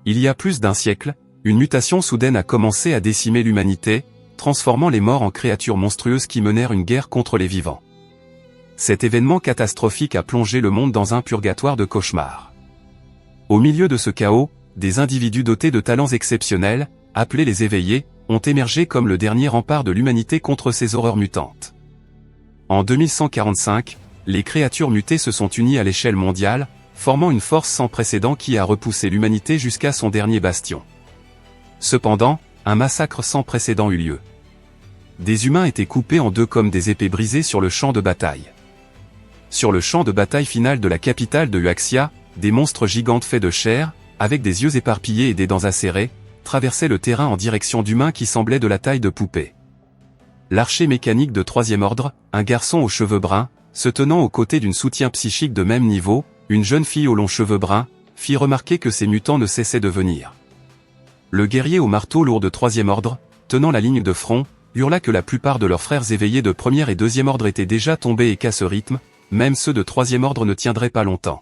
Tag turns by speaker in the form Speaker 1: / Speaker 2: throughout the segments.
Speaker 1: Il y a plus d'un siècle, une mutation soudaine a commencé à décimer l'humanité, transformant les morts en créatures monstrueuses qui menèrent une guerre contre les vivants. Cet événement catastrophique a plongé le monde dans un purgatoire de cauchemars. Au milieu de ce chaos, des individus dotés de talents exceptionnels, appelés les éveillés, ont émergé comme le dernier rempart de l'humanité contre ces horreurs mutantes. En 2145, les créatures mutées se sont unies à l'échelle mondiale, formant une force sans précédent qui a repoussé l'humanité jusqu'à son dernier bastion. Cependant, un massacre sans précédent eut lieu. Des humains étaient coupés en deux comme des épées brisées sur le champ de bataille. Sur le champ de bataille final de la capitale de Huaxia, des monstres gigantes faits de chair, avec des yeux éparpillés et des dents acérées, traversaient le terrain en direction d'humains qui semblaient de la taille de poupées. L'archer mécanique de troisième ordre, un garçon aux cheveux bruns, se tenant aux côtés d'une soutien psychique de même niveau, une jeune fille aux longs cheveux bruns, fit remarquer que ces mutants ne cessaient de venir. Le guerrier au marteau lourd de troisième ordre, tenant la ligne de front, hurla que la plupart de leurs frères éveillés de premier et deuxième ordre étaient déjà tombés et qu'à ce rythme, même ceux de troisième ordre ne tiendraient pas longtemps.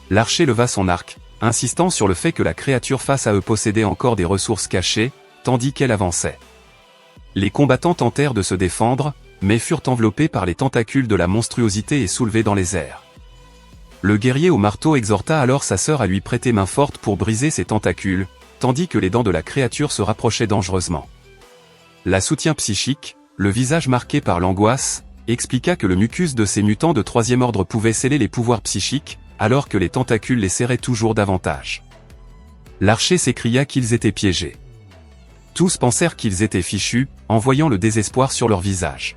Speaker 1: L'archer leva son arc, insistant sur le fait que la créature face à eux possédait encore des ressources cachées, tandis qu'elle avançait. Les combattants tentèrent de se défendre, mais furent enveloppés par les tentacules de la monstruosité et soulevés dans les airs. Le guerrier au marteau exhorta alors sa sœur à lui prêter main forte pour briser ses tentacules, tandis que les dents de la créature se rapprochaient dangereusement. La soutien psychique, le visage marqué par l'angoisse, expliqua que le mucus de ces mutants de troisième ordre pouvait sceller les pouvoirs psychiques, alors que les tentacules les serraient toujours davantage. L'archer s'écria qu'ils étaient piégés. Tous pensèrent qu'ils étaient fichus, en voyant le désespoir sur leur visage.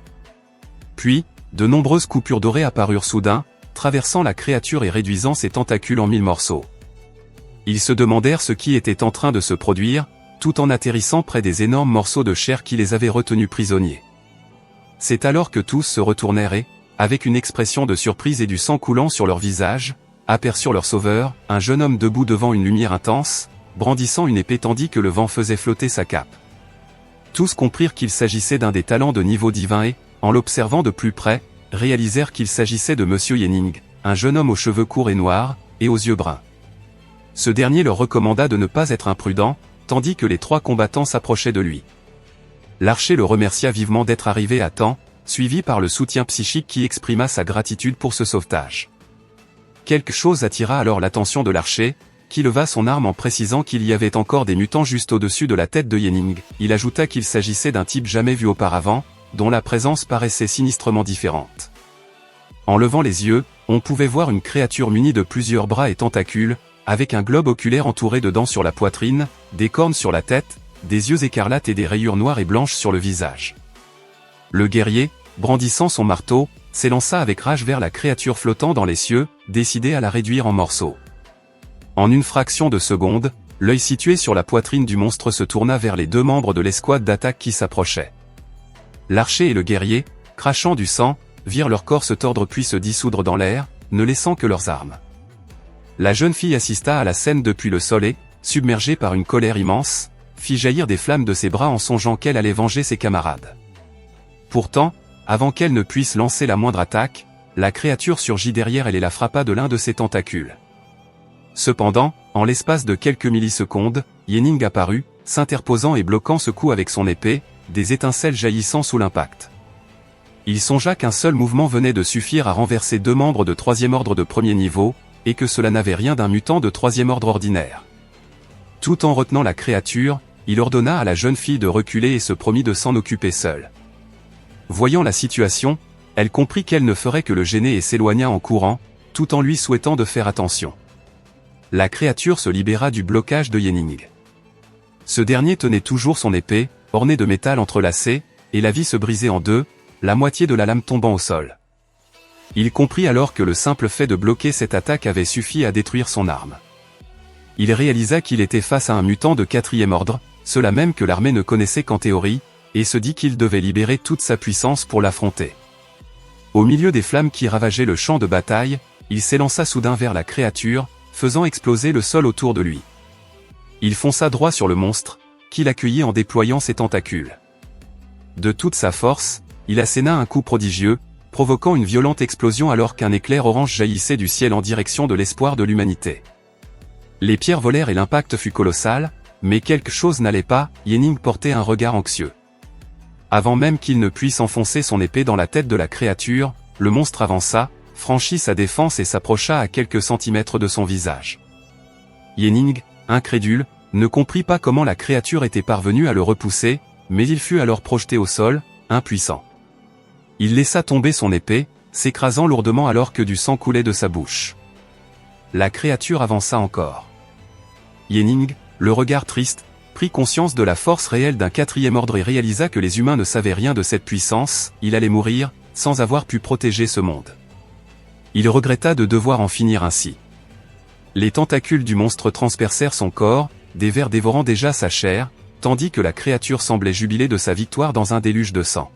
Speaker 1: Puis, de nombreuses coupures dorées apparurent soudain, traversant la créature et réduisant ses tentacules en 1000 morceaux. Ils se demandèrent ce qui était en train de se produire, tout en atterrissant près des énormes morceaux de chair qui les avaient retenus prisonniers. C'est alors que tous se retournèrent et, avec une expression de surprise et du sang coulant sur leur visage, aperçurent leur sauveur, un jeune homme debout devant une lumière intense, brandissant une épée tandis que le vent faisait flotter sa cape. Tous comprirent qu'il s'agissait d'un des talents de niveau divin et, en l'observant de plus près, réalisèrent qu'il s'agissait de Monsieur Yening, un jeune homme aux cheveux courts et noirs, et aux yeux bruns. Ce dernier leur recommanda de ne pas être imprudent, tandis que les trois combattants s'approchaient de lui. L'archer le remercia vivement d'être arrivé à temps, suivi par le soutien psychique qui exprima sa gratitude pour ce sauvetage. Quelque chose attira alors l'attention de l'archer, qui leva son arme en précisant qu'il y avait encore des mutants juste au-dessus de la tête de Yening. Il ajouta qu'il s'agissait d'un type jamais vu auparavant, dont la présence paraissait sinistrement différente. En levant les yeux, on pouvait voir une créature munie de plusieurs bras et tentacules, avec un globe oculaire entouré de dents sur la poitrine, des cornes sur la tête, des yeux écarlates et des rayures noires et blanches sur le visage. Le guerrier, brandissant son marteau, s'élança avec rage vers la créature flottant dans les cieux, décidé à la réduire en morceaux. En une fraction de seconde, l'œil situé sur la poitrine du monstre se tourna vers les deux membres de l'escouade d'attaque qui s'approchaient. L'archer et le guerrier, crachant du sang, virent leur corps se tordre puis se dissoudre dans l'air, ne laissant que leurs armes. La jeune fille assista à la scène depuis le sol et, submergée par une colère immense, fit jaillir des flammes de ses bras en songeant qu'elle allait venger ses camarades. Pourtant, avant qu'elle ne puisse lancer la moindre attaque, la créature surgit derrière elle et la frappa de l'un de ses tentacules. Cependant, en l'espace de quelques millisecondes, Yening apparut, s'interposant et bloquant ce coup avec son épée, des étincelles jaillissant sous l'impact. Il songea qu'un seul mouvement venait de suffire à renverser deux membres de troisième ordre de premier niveau, et que cela n'avait rien d'un mutant de troisième ordre ordinaire. Tout en retenant la créature, il ordonna à la jeune fille de reculer et se promit de s'en occuper seule. Voyant la situation, elle comprit qu'elle ne ferait que le gêner et s'éloigna en courant, tout en lui souhaitant de faire attention. La créature se libéra du blocage de Yening. Ce dernier tenait toujours son épée, ornée de métal entrelacé, et la vit se briser en deux, la moitié de la lame tombant au sol. Il comprit alors que le simple fait de bloquer cette attaque avait suffi à détruire son arme. Il réalisa qu'il était face à un mutant de quatrième ordre, cela même que l'armée ne connaissait qu'en théorie, et se dit qu'il devait libérer toute sa puissance pour l'affronter. Au milieu des flammes qui ravageaient le champ de bataille, il s'élança soudain vers la créature, faisant exploser le sol autour de lui. Il fonça droit sur le monstre, qui l'accueillit en déployant ses tentacules. De toute sa force, il asséna un coup prodigieux, provoquant une violente explosion alors qu'un éclair orange jaillissait du ciel en direction de l'espoir de l'humanité. Les pierres volèrent et l'impact fut colossal, mais quelque chose n'allait pas, Yening portait un regard anxieux. Avant même qu'il ne puisse enfoncer son épée dans la tête de la créature, le monstre avança, franchit sa défense et s'approcha à quelques centimètres de son visage. Yening, incrédule, ne comprit pas comment la créature était parvenue à le repousser, mais il fut alors projeté au sol, impuissant. Il laissa tomber son épée, s'écrasant lourdement alors que du sang coulait de sa bouche. La créature avança encore. Yening, le regard triste, prit conscience de la force réelle d'un quatrième ordre et réalisa que les humains ne savaient rien de cette puissance, il allait mourir, sans avoir pu protéger ce monde. Il regretta de devoir en finir ainsi. Les tentacules du monstre transpercèrent son corps, des vers dévorant déjà sa chair, tandis que la créature semblait jubiler de sa victoire dans un déluge de sang.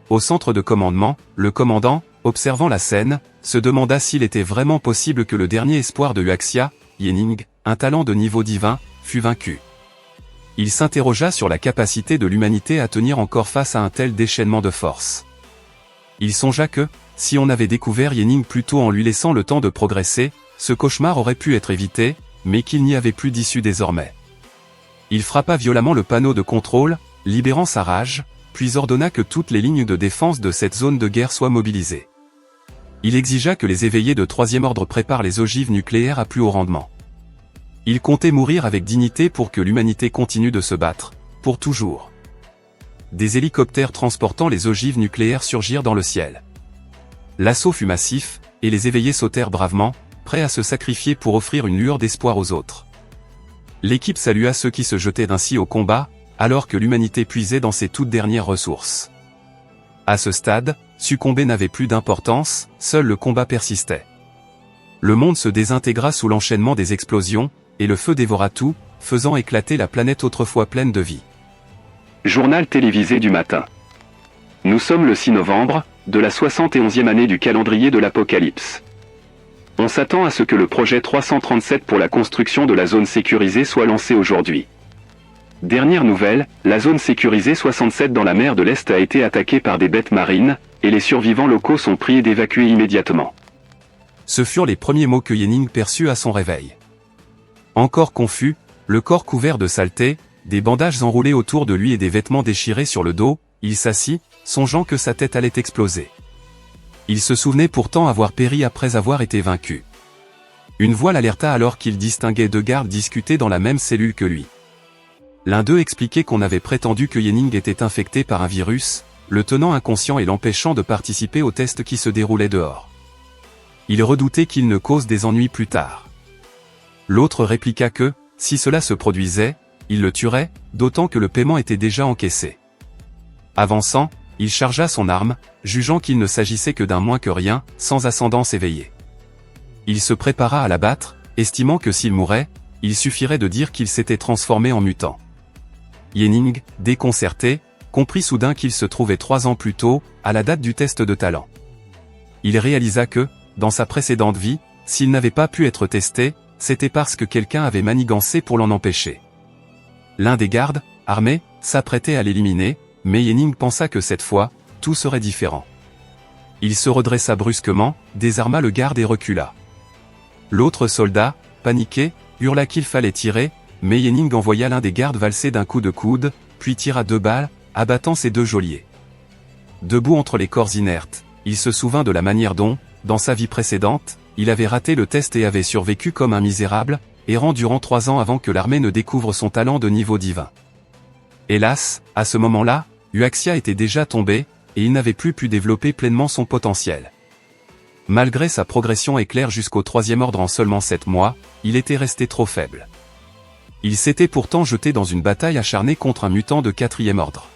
Speaker 1: Au centre de commandement, le commandant, observant la scène, se demanda s'il était vraiment possible que le dernier espoir de Huaxia, Yening, un talent de niveau divin, fût vaincu. Il s'interrogea sur la capacité de l'humanité à tenir encore face à un tel déchaînement de force. Il songea que, si on avait découvert Yening plus tôt en lui laissant le temps de progresser, ce cauchemar aurait pu être évité, mais qu'il n'y avait plus d'issue désormais. Il frappa violemment le panneau de contrôle, libérant sa rage, puis ordonna que toutes les lignes de défense de cette zone de guerre soient mobilisées. Il exigea que les éveillés de troisième ordre préparent les ogives nucléaires à plus haut rendement. Il comptait mourir avec dignité pour que l'humanité continue de se battre, pour toujours. Des hélicoptères transportant les ogives nucléaires surgirent dans le ciel. L'assaut fut massif, et les éveillés sautèrent bravement, prêts à se sacrifier pour offrir une lueur d'espoir aux autres. L'équipe salua ceux qui se jetaient ainsi au combat, alors que l'humanité puisait dans ses toutes dernières ressources. À ce stade, succomber n'avait plus d'importance, seul le combat persistait. Le monde se désintégra sous l'enchaînement des explosions, et le feu dévora tout, faisant éclater la planète autrefois pleine de vie.
Speaker 2: Journal télévisé du matin. Nous sommes le 6 novembre, de la 71e année du calendrier de l'Apocalypse. On s'attend à ce que le projet 337 pour la construction de la zone sécurisée soit lancé aujourd'hui. Dernière nouvelle, la zone sécurisée 67 dans la mer de l'Est a été attaquée par des bêtes marines, et les survivants locaux sont priés d'évacuer immédiatement.
Speaker 1: Ce furent les premiers mots que Yening perçut à son réveil. Encore confus, le corps couvert de saleté, des bandages enroulés autour de lui et des vêtements déchirés sur le dos, il s'assit, songeant que sa tête allait exploser. Il se souvenait pourtant avoir péri après avoir été vaincu. Une voix l'alerta alors qu'il distinguait deux gardes discuter dans la même cellule que lui. L'un d'eux expliquait qu'on avait prétendu que Yening était infecté par un virus, le tenant inconscient et l'empêchant de participer aux tests qui se déroulaient dehors. Il redoutait qu'il ne cause des ennuis plus tard. L'autre répliqua que, si cela se produisait, il le tuerait, d'autant que le paiement était déjà encaissé. Avançant, il chargea son arme, jugeant qu'il ne s'agissait que d'un moins que rien, sans ascendance éveillée. Il se prépara à l'abattre, estimant que s'il mourait, il suffirait de dire qu'il s'était transformé en mutant. Yening, déconcerté, comprit soudain qu'il se trouvait 3 ans plus tôt, à la date du test de talent. Il réalisa que, dans sa précédente vie, s'il n'avait pas pu être testé, c'était parce que quelqu'un avait manigancé pour l'en empêcher. L'un des gardes, armé, s'apprêtait à l'éliminer, mais Yening pensa que cette fois, tout serait différent. Il se redressa brusquement, désarma le garde et recula. L'autre soldat, paniqué, hurla qu'il fallait tirer, mais Yening envoya l'un des gardes valser d'un coup de coude, puis tira 2 balles, abattant ses 2 geôliers. Debout entre les corps inertes, il se souvint de la manière dont, dans sa vie précédente, il avait raté le test et avait survécu comme un misérable, errant durant 3 ans avant que l'armée ne découvre son talent de niveau divin. Hélas, à ce moment-là, Huaxia était déjà tombé, et il n'avait plus pu développer pleinement son potentiel. Malgré sa progression éclair jusqu'au 3e ordre en seulement 7 mois, il était resté trop faible. Il s'était pourtant jeté dans une bataille acharnée contre un mutant de 4e ordre.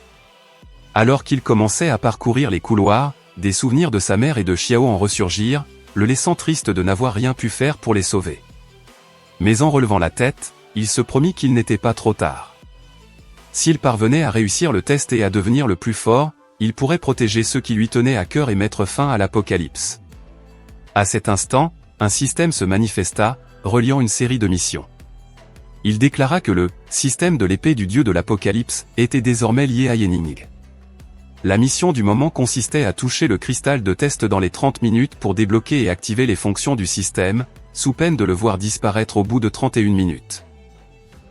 Speaker 1: Alors qu'il commençait à parcourir les couloirs, des souvenirs de sa mère et de Xiao en ressurgirent, le laissant triste de n'avoir rien pu faire pour les sauver. Mais en relevant la tête, il se promit qu'il n'était pas trop tard. S'il parvenait à réussir le test et à devenir le plus fort, il pourrait protéger ceux qui lui tenaient à cœur et mettre fin à l'apocalypse. À cet instant, un système se manifesta, reliant une série de missions. Il déclara que le « système de l'épée du dieu de l'apocalypse » était désormais lié à Yening. La mission du moment consistait à toucher le cristal de test dans les 30 minutes pour débloquer et activer les fonctions du système, sous peine de le voir disparaître au bout de 31 minutes.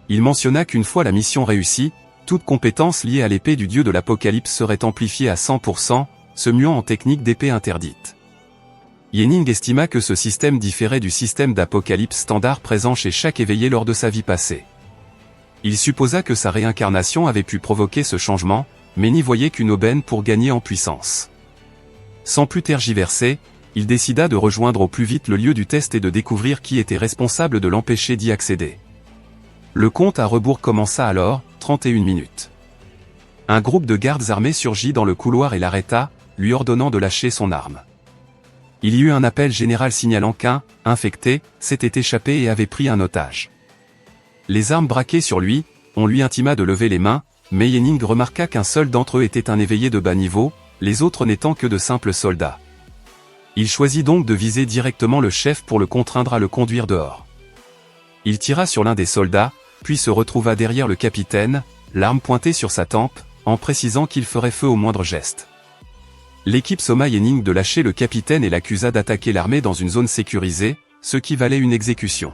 Speaker 1: Il mentionna qu'une fois la mission réussie, toute compétence liée à l'épée du dieu de l'Apocalypse serait amplifiée à 100%, se muant en technique d'épée interdite. Yening estima que ce système différait du système d'Apocalypse standard présent chez chaque éveillé lors de sa vie passée. Il supposa que sa réincarnation avait pu provoquer ce changement, mais n'y voyait qu'une aubaine pour gagner en puissance. Sans plus tergiverser, il décida de rejoindre au plus vite le lieu du test et de découvrir qui était responsable de l'empêcher d'y accéder. Le compte à rebours commença alors, 31 minutes. Un groupe de gardes armés surgit dans le couloir et l'arrêta, lui ordonnant de lâcher son arme. Il y eut un appel général signalant qu'un infecté s'était échappé et avait pris un otage. Les armes braquées sur lui, on lui intima de lever les mains, mais Yening remarqua qu'un seul d'entre eux était un éveillé de bas niveau, les autres n'étant que de simples soldats. Il choisit donc de viser directement le chef pour le contraindre à le conduire dehors. Il tira sur l'un des soldats, puis se retrouva derrière le capitaine, l'arme pointée sur sa tempe, en précisant qu'il ferait feu au moindre geste. L'équipe somma Yening de lâcher le capitaine et l'accusa d'attaquer l'armée dans une zone sécurisée, ce qui valait une exécution.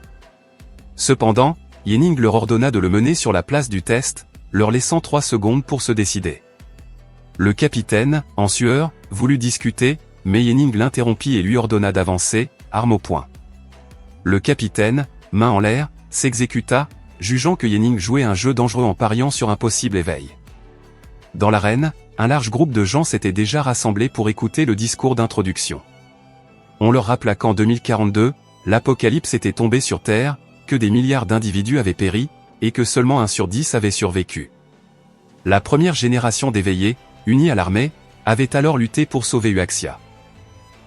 Speaker 1: Cependant, Yening leur ordonna de le mener sur la place du test, leur laissant 3 secondes pour se décider. Le capitaine, en sueur, voulut discuter, mais Yening l'interrompit et lui ordonna d'avancer, arme au poing. Le capitaine, main en l'air, s'exécuta, jugeant que Yening jouait un jeu dangereux en pariant sur un possible éveil. Dans l'arène, un large groupe de gens s'était déjà rassemblé pour écouter le discours d'introduction. On leur rappela qu'en 2042, l'apocalypse était tombé sur Terre, que des milliards d'individus avaient péri, et que seulement 1 sur 10 avait survécu. La première génération d'éveillés, unis à l'armée, avait alors lutté pour sauver Huaxia.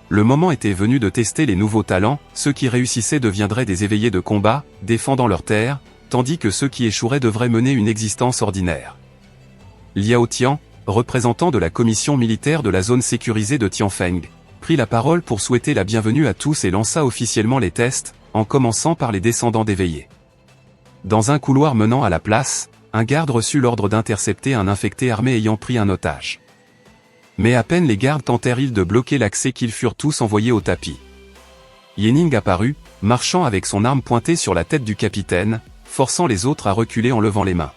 Speaker 1: Le moment était venu de tester les nouveaux talents, ceux qui réussissaient deviendraient des éveillés de combat, défendant leur terre, tandis que ceux qui échoueraient devraient mener une existence ordinaire. Liao Tian, représentant de la commission militaire de la zone sécurisée de Tianfeng, prit la parole pour souhaiter la bienvenue à tous et lança officiellement les tests, en commençant par les descendants d'éveillés. Dans un couloir menant à la place, un garde reçut l'ordre d'intercepter un infecté armé ayant pris un otage. Mais à peine les gardes tentèrent-ils de bloquer l'accès qu'ils furent tous envoyés au tapis. Yening apparut, marchant avec son arme pointée sur la tête du capitaine, forçant les autres à reculer en levant les mains.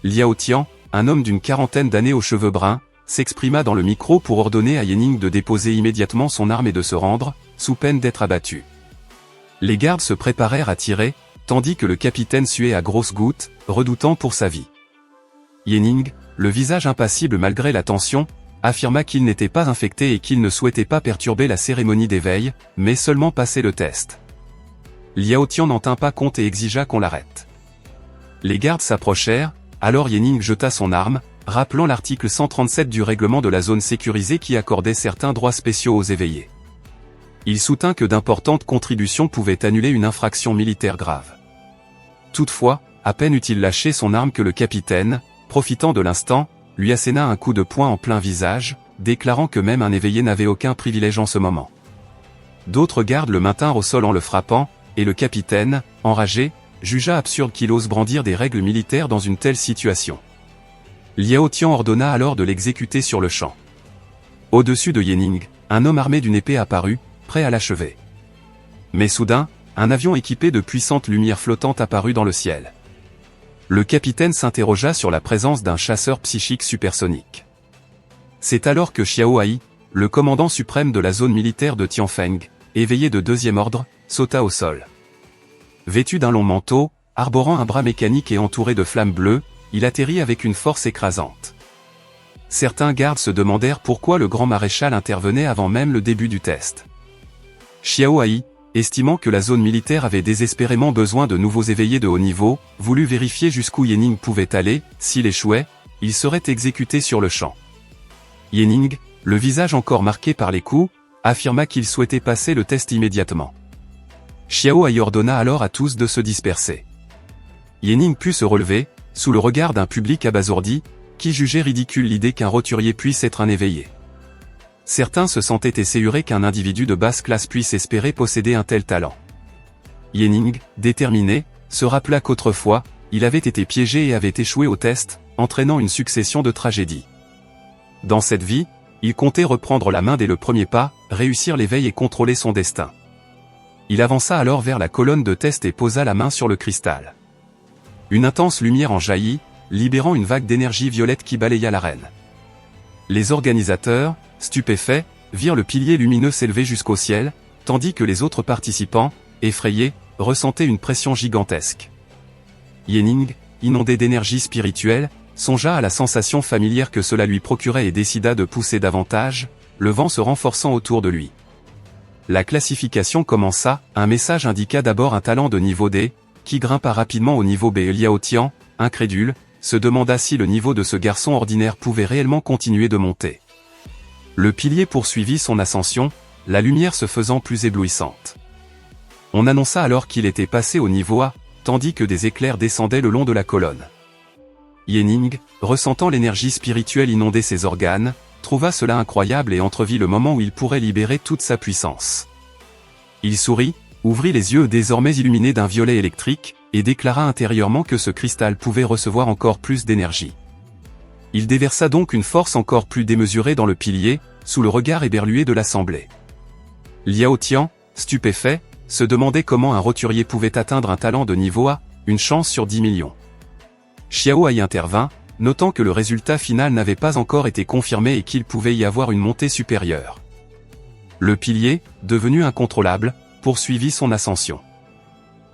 Speaker 1: Liao Tian, un homme d'une quarantaine d'années aux cheveux bruns, s'exprima dans le micro pour ordonner à Yening de déposer immédiatement son arme et de se rendre, sous peine d'être abattu. Les gardes se préparèrent à tirer, tandis que le capitaine suait à grosses gouttes, redoutant pour sa vie. Yening, le visage impassible malgré la tension, affirma qu'il n'était pas infecté et qu'il ne souhaitait pas perturber la cérémonie d'éveil, mais seulement passer le test. Liao Tian n'en tint pas compte et exigea qu'on l'arrête. Les gardes s'approchèrent, alors Yening jeta son arme, rappelant l'article 137 du règlement de la zone sécurisée qui accordait certains droits spéciaux aux éveillés. Il soutint que d'importantes contributions pouvaient annuler une infraction militaire grave. Toutefois, à peine eut-il lâché son arme que le capitaine, profitant de l'instant, lui asséna un coup de poing en plein visage, déclarant que même un éveillé n'avait aucun privilège en ce moment. D'autres gardes le maintinrent au sol en le frappant, et le capitaine, enragé, jugea absurde qu'il ose brandir des règles militaires dans une telle situation. Liao Tian ordonna alors de l'exécuter sur le champ. Au-dessus de Yening, un homme armé d'une épée apparut, prêt à l'achever. Mais soudain, un avion équipé de puissantes lumières flottantes apparut dans le ciel. Le capitaine s'interrogea sur la présence d'un chasseur psychique supersonique. C'est alors que Xiao Ai, le commandant suprême de la zone militaire de Tianfeng, éveillé de 2e ordre, sauta au sol. Vêtu d'un long manteau, arborant un bras mécanique et entouré de flammes bleues, il atterrit avec une force écrasante. Certains gardes se demandèrent pourquoi le grand maréchal intervenait avant même le début du test. Xiao Ai, estimant que la zone militaire avait désespérément besoin de nouveaux éveillés de haut niveau, voulut vérifier jusqu'où Yening pouvait aller. S'il échouait, il serait exécuté sur le champ. Yening, le visage encore marqué par les coups, affirma qu'il souhaitait passer le test immédiatement. Xiao Ai ordonna alors à tous de se disperser. Yening put se relever, sous le regard d'un public abasourdi, qui jugeait ridicule l'idée qu'un roturier puisse être un éveillé. Certains se sentaient esséurés qu'un individu de basse classe puisse espérer posséder un tel talent. Yening, déterminé, se rappela qu'autrefois, il avait été piégé et avait échoué au test, entraînant une succession de tragédies. Dans cette vie, il comptait reprendre la main dès le premier pas, réussir l'éveil et contrôler son destin. Il avança alors vers la colonne de test et posa la main sur le cristal. Une intense lumière en jaillit, libérant une vague d'énergie violette qui balaya l'arène. Les organisateurs, stupéfaits, virent le pilier lumineux s'élever jusqu'au ciel, tandis que les autres participants, effrayés, ressentaient une pression gigantesque. Yening, inondé d'énergie spirituelle, songea à la sensation familière que cela lui procurait et décida de pousser davantage, le vent se renforçant autour de lui. La classification commença, un message indiqua d'abord un talent de niveau D, qui grimpa rapidement au niveau B. Liao Tian, incrédule, se demanda si le niveau de ce garçon ordinaire pouvait réellement continuer de monter. Le pilier poursuivit son ascension, la lumière se faisant plus éblouissante. On annonça alors qu'il était passé au niveau A, tandis que des éclairs descendaient le long de la colonne. Yening, ressentant l'énergie spirituelle inonder ses organes, trouva cela incroyable et entrevit le moment où il pourrait libérer toute sa puissance. Il sourit, ouvrit les yeux désormais illuminés d'un violet électrique, et déclara intérieurement que ce cristal pouvait recevoir encore plus d'énergie. Il déversa donc une force encore plus démesurée dans le pilier, sous le regard éberlué de l'assemblée. Liao Tian, stupéfait, se demandait comment un roturier pouvait atteindre un talent de niveau A, une chance sur 10 millions. Xiao y intervint, notant que le résultat final n'avait pas encore été confirmé et qu'il pouvait y avoir une montée supérieure. Le pilier, devenu incontrôlable, poursuivit son ascension.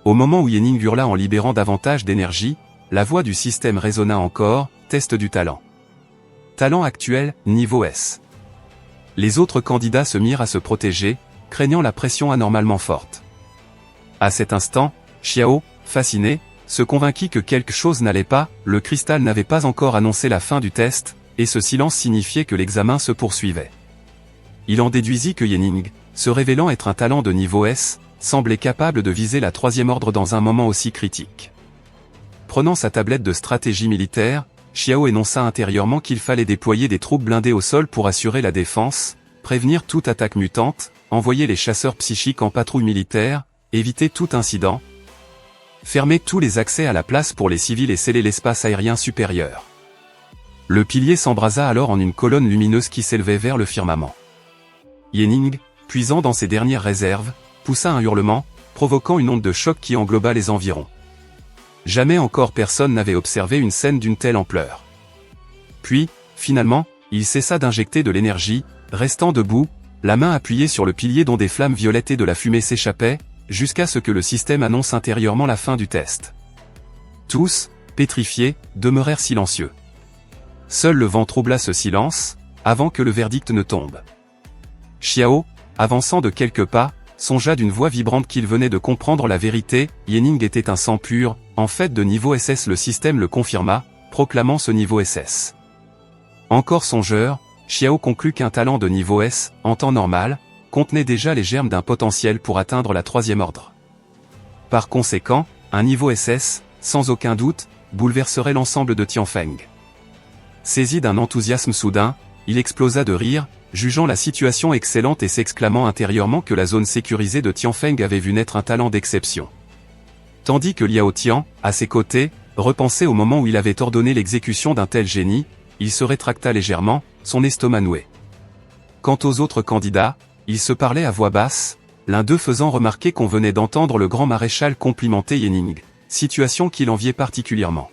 Speaker 1: Au moment où Yening hurla en libérant davantage d'énergie, la voix du système résonna encore, test du talent. Talent actuel, niveau S. Les autres candidats se mirent à se protéger, craignant la pression anormalement forte. À cet instant, Xiao, fasciné, se convainquit que quelque chose n'allait pas, le cristal n'avait pas encore annoncé la fin du test, et ce silence signifiait que l'examen se poursuivait. Il en déduisit que Yening, se révélant être un talent de niveau S, semblait capable de viser la 3e ordre dans un moment aussi critique. Prenant sa tablette de stratégie militaire, Xiao énonça intérieurement qu'il fallait déployer des troupes blindées au sol pour assurer la défense, prévenir toute attaque mutante, envoyer les chasseurs psychiques en patrouille militaire, éviter tout incident, fermer tous les accès à la place pour les civils et sceller l'espace aérien supérieur. Le pilier s'embrasa alors en une colonne lumineuse qui s'élevait vers le firmament. Yening, puisant dans ses dernières réserves, poussa un hurlement, provoquant une onde de choc qui engloba les environs. Jamais encore personne n'avait observé une scène d'une telle ampleur. Puis, finalement, il cessa d'injecter de l'énergie, restant debout, la main appuyée sur le pilier dont des flammes violettes et de la fumée s'échappaient, jusqu'à ce que le système annonce intérieurement la fin du test. Tous, pétrifiés, demeurèrent silencieux. Seul le vent troubla ce silence, avant que le verdict ne tombe. Xiao, avançant de quelques pas, songea d'une voix vibrante qu'il venait de comprendre la vérité, Yening était un sang pur, en fait de niveau SS. Le système le confirma, proclamant ce niveau SS. Encore songeur, Xiao conclut qu'un talent de niveau S, en temps normal, contenait déjà les germes d'un potentiel pour atteindre la 3e ordre. Par conséquent, un niveau SS, sans aucun doute, bouleverserait l'ensemble de Tianfeng. Saisi d'un enthousiasme soudain, il explosa de rire, jugeant la situation excellente et s'exclamant intérieurement que la zone sécurisée de Tianfeng avait vu naître un talent d'exception. Tandis que Liao Tian, à ses côtés, repensait au moment où il avait ordonné l'exécution d'un tel génie, il se rétracta légèrement, son estomac noué. Quant aux autres candidats, ils se parlaient à voix basse, l'un d'eux faisant remarquer qu'on venait d'entendre le grand maréchal complimenter Yening, situation qu'il enviait particulièrement.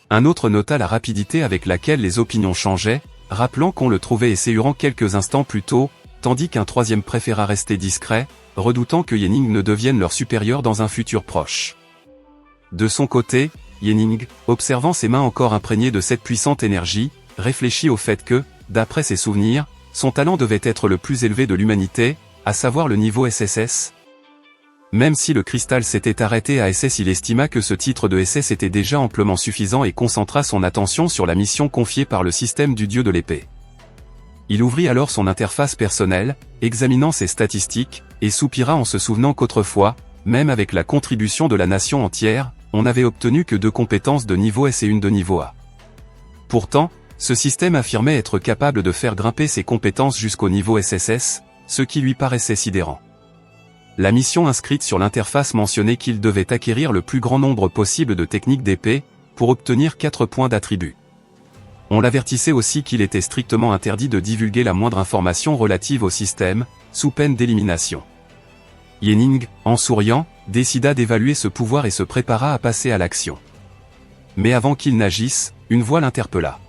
Speaker 1: Un autre nota la rapidité avec laquelle les opinions changeaient, rappelant qu'on le trouvait essayurant quelques instants plus tôt, tandis qu'un troisième préféra rester discret, redoutant que Yening ne devienne leur supérieur dans un futur proche. De son côté, Yening, observant ses mains encore imprégnées de cette puissante énergie, réfléchit au fait que, d'après ses souvenirs, son talent devait être le plus élevé de l'humanité, à savoir le niveau SSS. Même si le cristal s'était arrêté à SS, il estima que ce titre de SS était déjà amplement suffisant et concentra son attention sur la mission confiée par le système du dieu de l'épée. Il ouvrit alors son interface personnelle, examinant ses statistiques, et soupira en se souvenant qu'autrefois, même avec la contribution de la nation entière, on n'avait obtenu que 2 compétences de niveau S et une de niveau A. Pourtant, ce système affirmait être capable de faire grimper ses compétences jusqu'au niveau SSS, ce qui lui paraissait sidérant. La mission inscrite sur l'interface mentionnait qu'il devait acquérir le plus grand nombre possible de techniques d'épée, pour obtenir 4 points d'attribut. On l'avertissait aussi qu'il était strictement interdit de divulguer la moindre information relative au système, sous peine d'élimination. Yening, en souriant, décida d'évaluer ce pouvoir et se prépara à passer à l'action. Mais avant qu'il n'agisse, une voix l'interpella.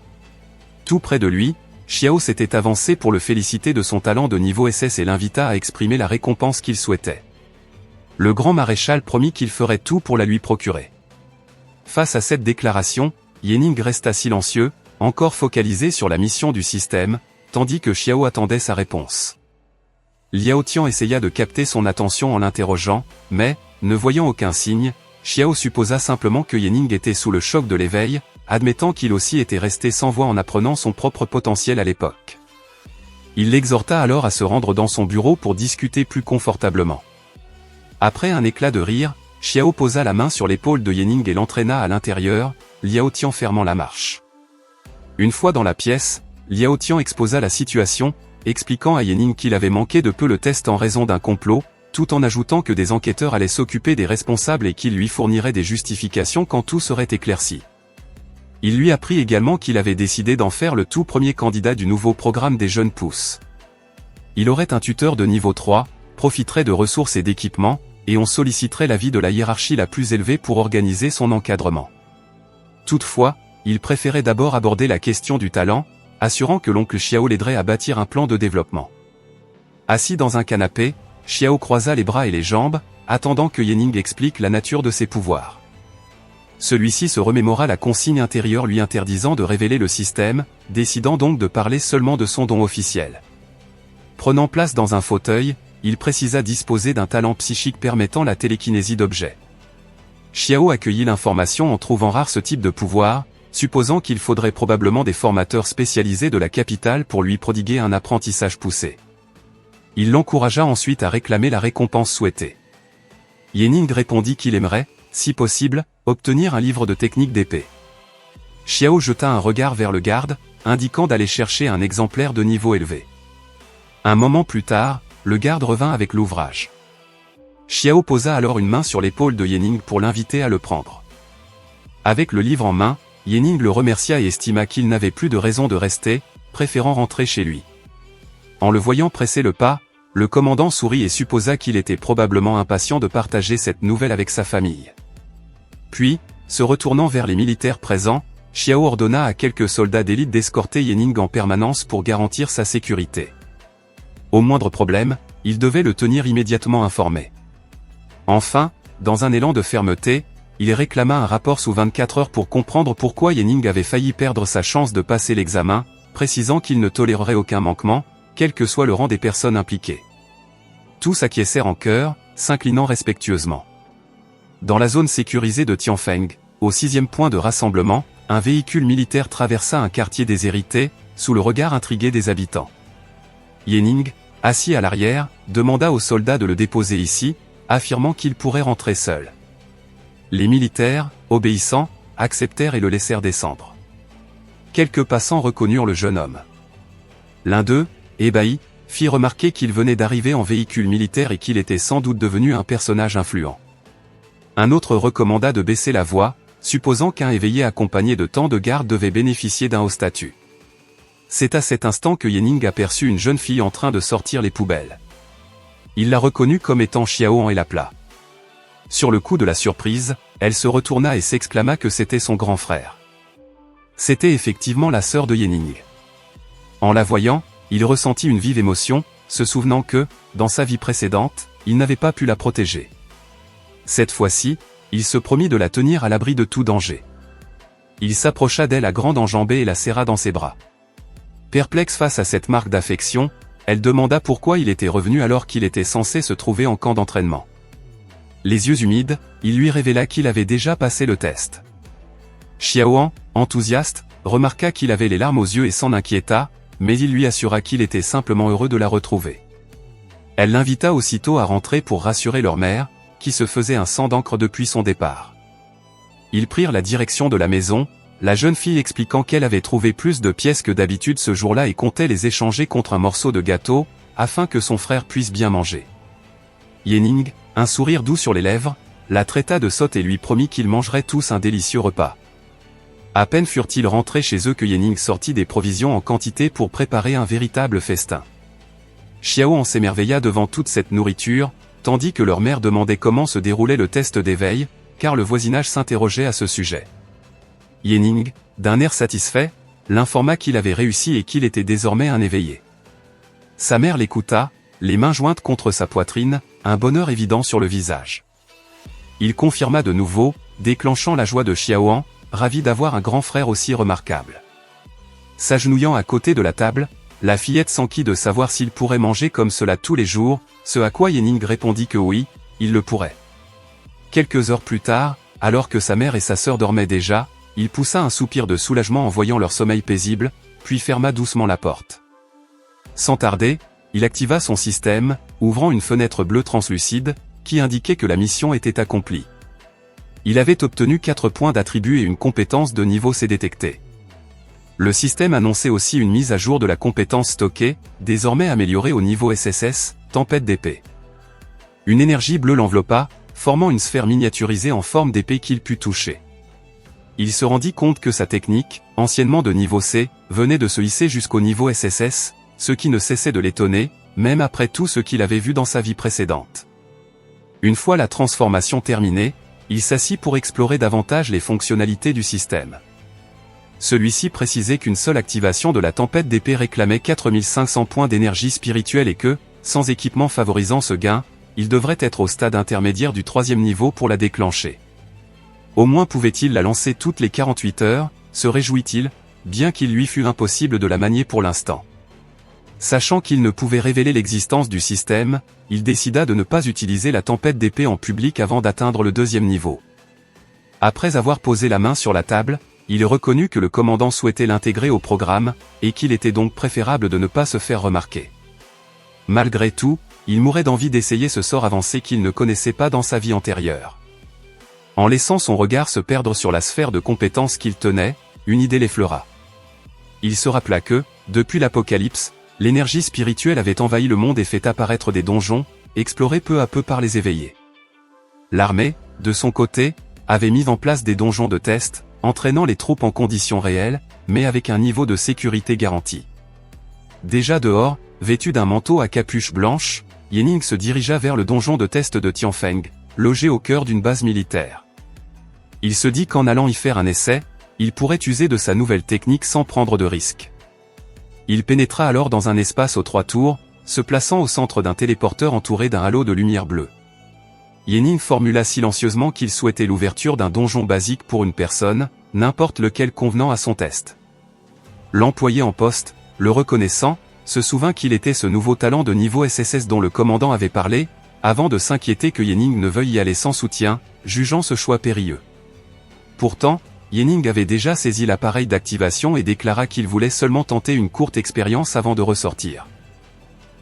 Speaker 1: Tout près de lui, Xiao s'était avancé pour le féliciter de son talent de niveau SS et l'invita à exprimer la récompense qu'il souhaitait. Le grand maréchal promit qu'il ferait tout pour la lui procurer. Face à cette déclaration, Yening resta silencieux, encore focalisé sur la mission du système, tandis que Xiao attendait sa réponse. Liao Tian essaya de capter son attention en l'interrogeant, mais, ne voyant aucun signe, Xiao supposa simplement que Yening était sous le choc de l'éveil, admettant qu'il aussi était resté sans voix en apprenant son propre potentiel à l'époque. Il l'exhorta alors à se rendre dans son bureau pour discuter plus confortablement. Après un éclat de rire, Xiao posa la main sur l'épaule de Yening et l'entraîna à l'intérieur, Liao Tian fermant la marche. Une fois dans la pièce, Liao Tian exposa la situation, expliquant à Yening qu'il avait manqué de peu le test en raison d'un complot, tout en ajoutant que des enquêteurs allaient s'occuper des responsables et qu'il lui fournirait des justifications quand tout serait éclairci. Il lui apprit également qu'il avait décidé d'en faire le tout premier candidat du nouveau programme des jeunes pousses. Il aurait un tuteur de niveau 3, profiterait de ressources et d'équipements, et on solliciterait l'avis de la hiérarchie la plus élevée pour organiser son encadrement. Toutefois, il préférait d'abord aborder la question du talent, assurant que l'oncle Xiao l'aiderait à bâtir un plan de développement. Assis dans un canapé, Xiao croisa les bras et les jambes, attendant que Yening explique la nature de ses pouvoirs. Celui-ci se remémora la consigne intérieure lui interdisant de révéler le système, décidant donc de parler seulement de son don officiel. Prenant place dans un fauteuil, il précisa disposer d'un talent psychique permettant la télékinésie d'objets. Xiao accueillit l'information en trouvant rare ce type de pouvoir, supposant qu'il faudrait probablement des formateurs spécialisés de la capitale pour lui prodiguer un apprentissage poussé. Il l'encouragea ensuite à réclamer la récompense souhaitée. Yening répondit qu'il aimerait, si possible, obtenir un livre de technique d'épée. Xiao jeta un regard vers le garde, indiquant d'aller chercher un exemplaire de niveau élevé. Un moment plus tard, le garde revint avec l'ouvrage. Xiao posa alors une main sur l'épaule de Yening pour l'inviter à le prendre. Avec le livre en main, Yening le remercia et estima qu'il n'avait plus de raison de rester, préférant rentrer chez lui. En le voyant presser le pas, le commandant sourit et supposa qu'il était probablement impatient de partager cette nouvelle avec sa famille. Puis, se retournant vers les militaires présents, Xiao ordonna à quelques soldats d'élite d'escorter Yening en permanence pour garantir sa sécurité. Au moindre problème, il devait le tenir immédiatement informé. Enfin, dans un élan de fermeté, il réclama un rapport sous 24 heures pour comprendre pourquoi Yening avait failli perdre sa chance de passer l'examen, précisant qu'il ne tolérerait aucun manquement, quel que soit le rang des personnes impliquées. Tous acquiescèrent en chœur, s'inclinant respectueusement. Dans la zone sécurisée de Tianfeng, au 6e point de rassemblement, un véhicule militaire traversa un quartier déshérité, sous le regard intrigué des habitants. Yening, assis à l'arrière, demanda aux soldats de le déposer ici, affirmant qu'il pourrait rentrer seul. Les militaires, obéissant, acceptèrent et le laissèrent descendre. Quelques passants reconnurent le jeune homme. L'un d'eux, ébahi, fit remarquer qu'il venait d'arriver en véhicule militaire et qu'il était sans doute devenu un personnage influent. Un autre recommanda de baisser la voix, supposant qu'un éveillé accompagné de tant de gardes devait bénéficier d'un haut statut. C'est à cet instant que Yening aperçut une jeune fille en train de sortir les poubelles. Il la reconnut comme étant Xiao en Elapla. Sur le coup de la surprise, elle se retourna et s'exclama que c'était son grand frère. C'était effectivement la sœur de Yening. En la voyant, il ressentit une vive émotion, se souvenant que, dans sa vie précédente, il n'avait pas pu la protéger. Cette fois-ci, il se promit de la tenir à l'abri de tout danger. Il s'approcha d'elle à grande enjambée et la serra dans ses bras. Perplexe face à cette marque d'affection, elle demanda pourquoi il était revenu alors qu'il était censé se trouver en camp d'entraînement. Les yeux humides, il lui révéla qu'il avait déjà passé le test. Xiaoan, enthousiaste, remarqua qu'il avait les larmes aux yeux et s'en inquiéta, mais il lui assura qu'il était simplement heureux de la retrouver. Elle l'invita aussitôt à rentrer pour rassurer leur mère, qui se faisait un sang d'encre depuis son départ. Ils prirent la direction de la maison, la jeune fille expliquant qu'elle avait trouvé plus de pièces que d'habitude ce jour-là et comptait les échanger contre un morceau de gâteau, afin que son frère puisse bien manger. Yening, un sourire doux sur les lèvres, la traita de sotte et lui promit qu'ils mangeraient tous un délicieux repas. À peine furent-ils rentrés chez eux que Yening sortit des provisions en quantité pour préparer un véritable festin. Xiao en s'émerveilla devant toute cette nourriture, tandis que leur mère demandait comment se déroulait le test d'éveil, car le voisinage s'interrogeait à ce sujet. Yening, d'un air satisfait, l'informa qu'il avait réussi et qu'il était désormais un éveillé. Sa mère l'écouta, les mains jointes contre sa poitrine, un bonheur évident sur le visage. Il confirma de nouveau, déclenchant la joie de Xiaoan, ravi d'avoir un grand frère aussi remarquable. S'agenouillant à côté de la table, la fillette s'enquit de savoir s'il pourrait manger comme cela tous les jours, ce à quoi Yening répondit que oui, il le pourrait. Quelques heures plus tard, alors que sa mère et sa sœur dormaient déjà, il poussa un soupir de soulagement en voyant leur sommeil paisible, puis ferma doucement la porte. Sans tarder, il activa son système, ouvrant une fenêtre bleue translucide, qui indiquait que la mission était accomplie. Il avait obtenu 4 points d'attribut et une compétence de niveau C détectée. Le système annonçait aussi une mise à jour de la compétence stockée, désormais améliorée au niveau SSS, tempête d'épée. Une énergie bleue l'enveloppa, formant une sphère miniaturisée en forme d'épée qu'il put toucher. Il se rendit compte que sa technique, anciennement de niveau C, venait de se hisser jusqu'au niveau SSS, ce qui ne cessait de l'étonner, même après tout ce qu'il avait vu dans sa vie précédente. Une fois la transformation terminée, il s'assit pour explorer davantage les fonctionnalités du système. Celui-ci précisait qu'une seule activation de la tempête d'épée réclamait 4500 points d'énergie spirituelle et que, sans équipement favorisant ce gain, il devrait être au stade intermédiaire du 3e niveau pour la déclencher. Au moins pouvait-il la lancer toutes les 48 heures, se réjouit-il, bien qu'il lui fût impossible de la manier pour l'instant. Sachant qu'il ne pouvait révéler l'existence du système, il décida de ne pas utiliser la tempête d'épée en public avant d'atteindre le 2e niveau. Après avoir posé la main sur la table, il reconnut que le commandant souhaitait l'intégrer au programme, et qu'il était donc préférable de ne pas se faire remarquer. Malgré tout, il mourait d'envie d'essayer ce sort avancé qu'il ne connaissait pas dans sa vie antérieure. En laissant son regard se perdre sur la sphère de compétences qu'il tenait, une idée l'effleura. Il se rappela que, depuis l'Apocalypse, l'énergie spirituelle avait envahi le monde et fait apparaître des donjons, explorés peu à peu par les éveillés. L'armée, de son côté, avait mis en place des donjons de test, entraînant les troupes en conditions réelles, mais avec un niveau de sécurité garanti. Déjà dehors, vêtu d'un manteau à capuche blanche, Yening se dirigea vers le donjon de test de Tianfeng, logé au cœur d'une base militaire. Il se dit qu'en allant y faire un essai, il pourrait user de sa nouvelle technique sans prendre de risque. Il pénétra alors dans un espace aux 3 tours, se plaçant au centre d'un téléporteur entouré d'un halo de lumière bleue. Yening formula silencieusement qu'il souhaitait l'ouverture d'un donjon basique pour une personne, n'importe lequel convenant à son test. L'employé en poste, le reconnaissant, se souvint qu'il était ce nouveau talent de niveau SSS dont le commandant avait parlé, avant de s'inquiéter que Yening ne veuille y aller sans soutien, jugeant ce choix périlleux. Pourtant, Yening avait déjà saisi l'appareil d'activation et déclara qu'il voulait seulement tenter une courte expérience avant de ressortir.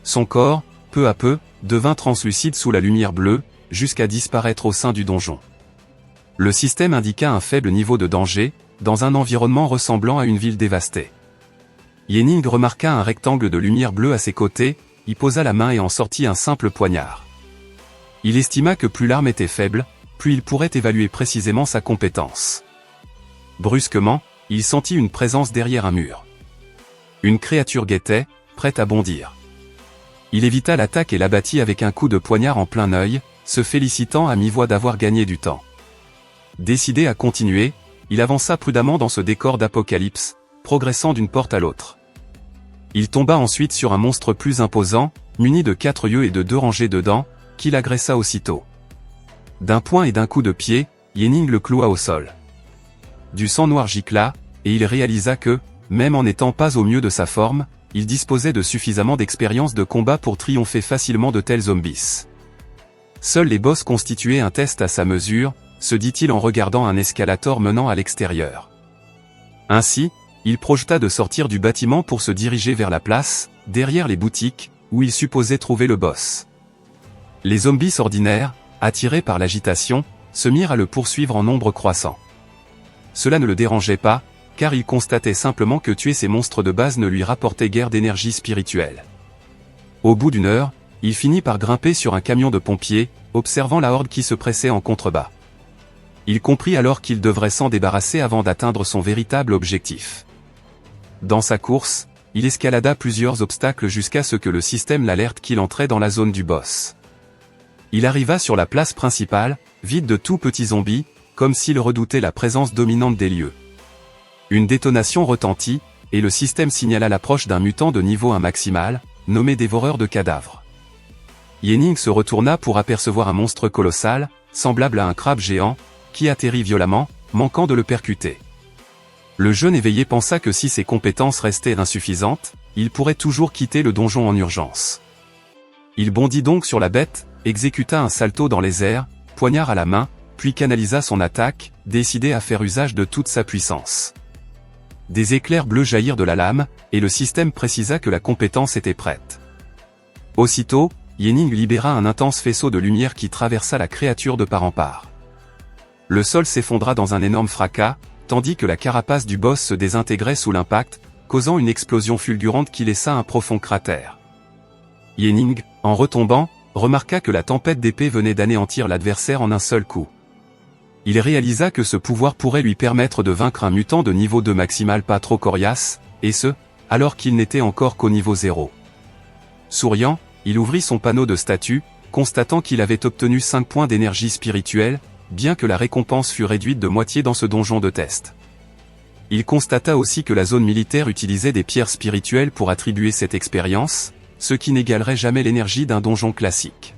Speaker 1: Son corps, peu à peu, devint translucide sous la lumière bleue, jusqu'à disparaître au sein du donjon. Le système indiqua un faible niveau de danger, dans un environnement ressemblant à une ville dévastée. Yening remarqua un rectangle de lumière bleue à ses côtés, y posa la main et en sortit un simple poignard. Il estima que plus l'arme était faible, plus il pourrait évaluer précisément sa compétence. Brusquement, il sentit une présence derrière un mur. Une créature guettait, prête à bondir. Il évita l'attaque et l'abattit avec un coup de poignard en plein œil, se félicitant à mi-voix d'avoir gagné du temps. Décidé à continuer, il avança prudemment dans ce décor d'apocalypse, progressant d'une porte à l'autre. Il tomba ensuite sur un monstre plus imposant, muni de 4 yeux et de 2 rangées de dents, qui l'agressa aussitôt. D'un poing et d'un coup de pied, Yening le cloua au sol. Du sang noir gicla, et il réalisa que, même en n'étant pas au mieux de sa forme, il disposait de suffisamment d'expérience de combat pour triompher facilement de tels zombies. Seuls les boss constituaient un test à sa mesure, se dit-il en regardant un escalator menant à l'extérieur. Ainsi, il projeta de sortir du bâtiment pour se diriger vers la place, derrière les boutiques, où il supposait trouver le boss. Les zombies ordinaires, attirés par l'agitation, se mirent à le poursuivre en nombre croissant. Cela ne le dérangeait pas, car il constatait simplement que tuer ces monstres de base ne lui rapportait guère d'énergie spirituelle. Au bout d'une heure, il finit par grimper sur un camion de pompiers, observant la horde qui se pressait en contrebas. Il comprit alors qu'il devrait s'en débarrasser avant d'atteindre son véritable objectif. Dans sa course, il escalada plusieurs obstacles jusqu'à ce que le système l'alerte qu'il entrait dans la zone du boss. Il arriva sur la place principale, vide de tout petits zombies, comme s'il redoutait la présence dominante des lieux. Une détonation retentit, et le système signala l'approche d'un mutant de niveau 1 maximal, nommé dévoreur de cadavres. Yenning se retourna pour apercevoir un monstre colossal, semblable à un crabe géant, qui atterrit violemment, manquant de le percuter. Le jeune éveillé pensa que si ses compétences restaient insuffisantes, il pourrait toujours quitter le donjon en urgence. Il bondit donc sur la bête, exécuta un salto dans les airs, poignard à la main, puis canalisa son attaque, décidé à faire usage de toute sa puissance. Des éclairs bleus jaillirent de la lame, et le système précisa que la compétence était prête. Aussitôt, Yenning libéra un intense faisceau de lumière qui traversa la créature de part en part. Le sol s'effondra dans un énorme fracas, tandis que la carapace du boss se désintégrait sous l'impact, causant une explosion fulgurante qui laissa un profond cratère. Yenning, en retombant, remarqua que la tempête d'épée venait d'anéantir l'adversaire en un seul coup. Il réalisa que ce pouvoir pourrait lui permettre de vaincre un mutant de niveau 2 maximal pas trop coriace, et ce, alors qu'il n'était encore qu'au niveau 0. Souriant, il ouvrit son panneau de statut, constatant qu'il avait obtenu 5 points d'énergie spirituelle, bien que la récompense fût réduite de moitié dans ce donjon de test. Il constata aussi que la zone militaire utilisait des pierres spirituelles pour attribuer cette expérience, ce qui n'égalerait jamais l'énergie d'un donjon classique.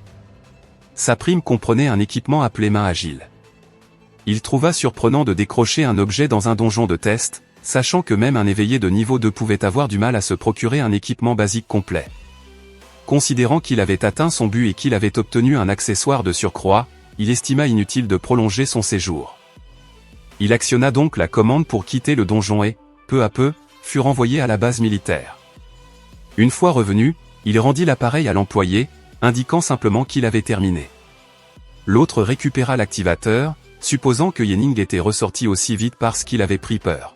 Speaker 1: Sa prime comprenait un équipement appelé main agile. Il trouva surprenant de décrocher un objet dans un donjon de test, sachant que même un éveillé de niveau 2 pouvait avoir du mal à se procurer un équipement basique complet. Considérant qu'il avait atteint son but et qu'il avait obtenu un accessoire de surcroît, il estima inutile de prolonger son séjour. Il actionna donc la commande pour quitter le donjon et, peu à peu, fut renvoyé à la base militaire. Une fois revenu, il rendit l'appareil à l'employé, indiquant simplement qu'il avait terminé. L'autre récupéra l'activateur, supposant que Yenning était ressorti aussi vite parce qu'il avait pris peur.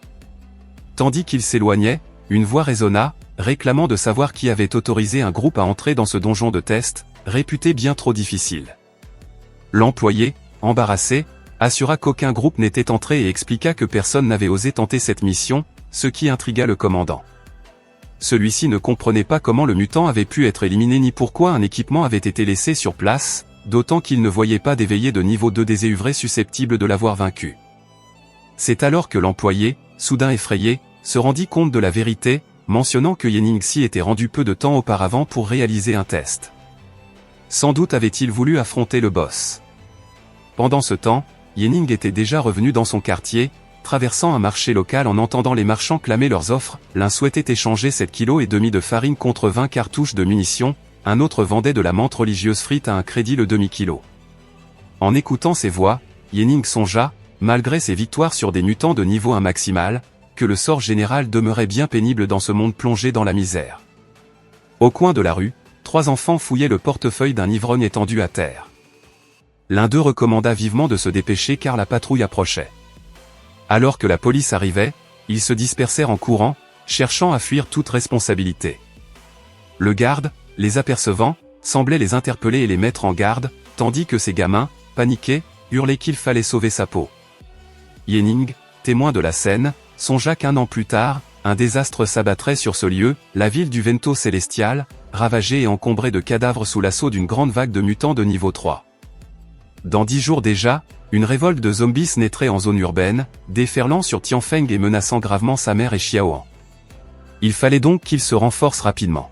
Speaker 1: Tandis qu'il s'éloignait, une voix résonna, réclamant de savoir qui avait autorisé un groupe à entrer dans ce donjon de test, réputé bien trop difficile. L'employé, embarrassé, assura qu'aucun groupe n'était entré et expliqua que personne n'avait osé tenter cette mission, ce qui intrigua le commandant. Celui-ci ne comprenait pas comment le mutant avait pu être éliminé ni pourquoi un équipement avait été laissé sur place, d'autant qu'il ne voyait pas d'éveillé de niveau 2 déséuvré susceptible de l'avoir vaincu. C'est alors que l'employé, soudain effrayé, se rendit compte de la vérité, mentionnant que Yenning s'y était rendu peu de temps auparavant pour réaliser un test. Sans doute avait-il voulu affronter le boss. Pendant ce temps, Yenning était déjà revenu dans son quartier, traversant un marché local en entendant les marchands clamer leurs offres. L'un souhaitait échanger 7,5 kg de farine contre 20 cartouches de munitions, un autre vendait de la menthe religieuse frite à un crédit le demi-kilo. En écoutant ces voix, Yenning songea, malgré ses victoires sur des mutants de niveau 1 maximal, que le sort général demeurait bien pénible dans ce monde plongé dans la misère. Au coin de la rue, 3 enfants fouillaient le portefeuille d'un ivrogne étendu à terre. L'un d'eux recommanda vivement de se dépêcher car la patrouille approchait. Alors que la police arrivait, ils se dispersèrent en courant, cherchant à fuir toute responsabilité. Le garde, les apercevant, semblait les interpeller et les mettre en garde, tandis que ces gamins, paniqués, hurlaient qu'il fallait sauver sa peau. Yenning, témoin de la scène, songea qu'1 an plus tard, un désastre s'abattrait sur ce lieu, la ville du Vento Célestial, ravagée et encombrée de cadavres sous l'assaut d'une grande vague de mutants de niveau 3. Dans 10 jours déjà, une révolte de zombies naîtrait en zone urbaine, déferlant sur Tianfeng et menaçant gravement sa mère et Xiaoan. Il fallait donc qu'il se renforce rapidement.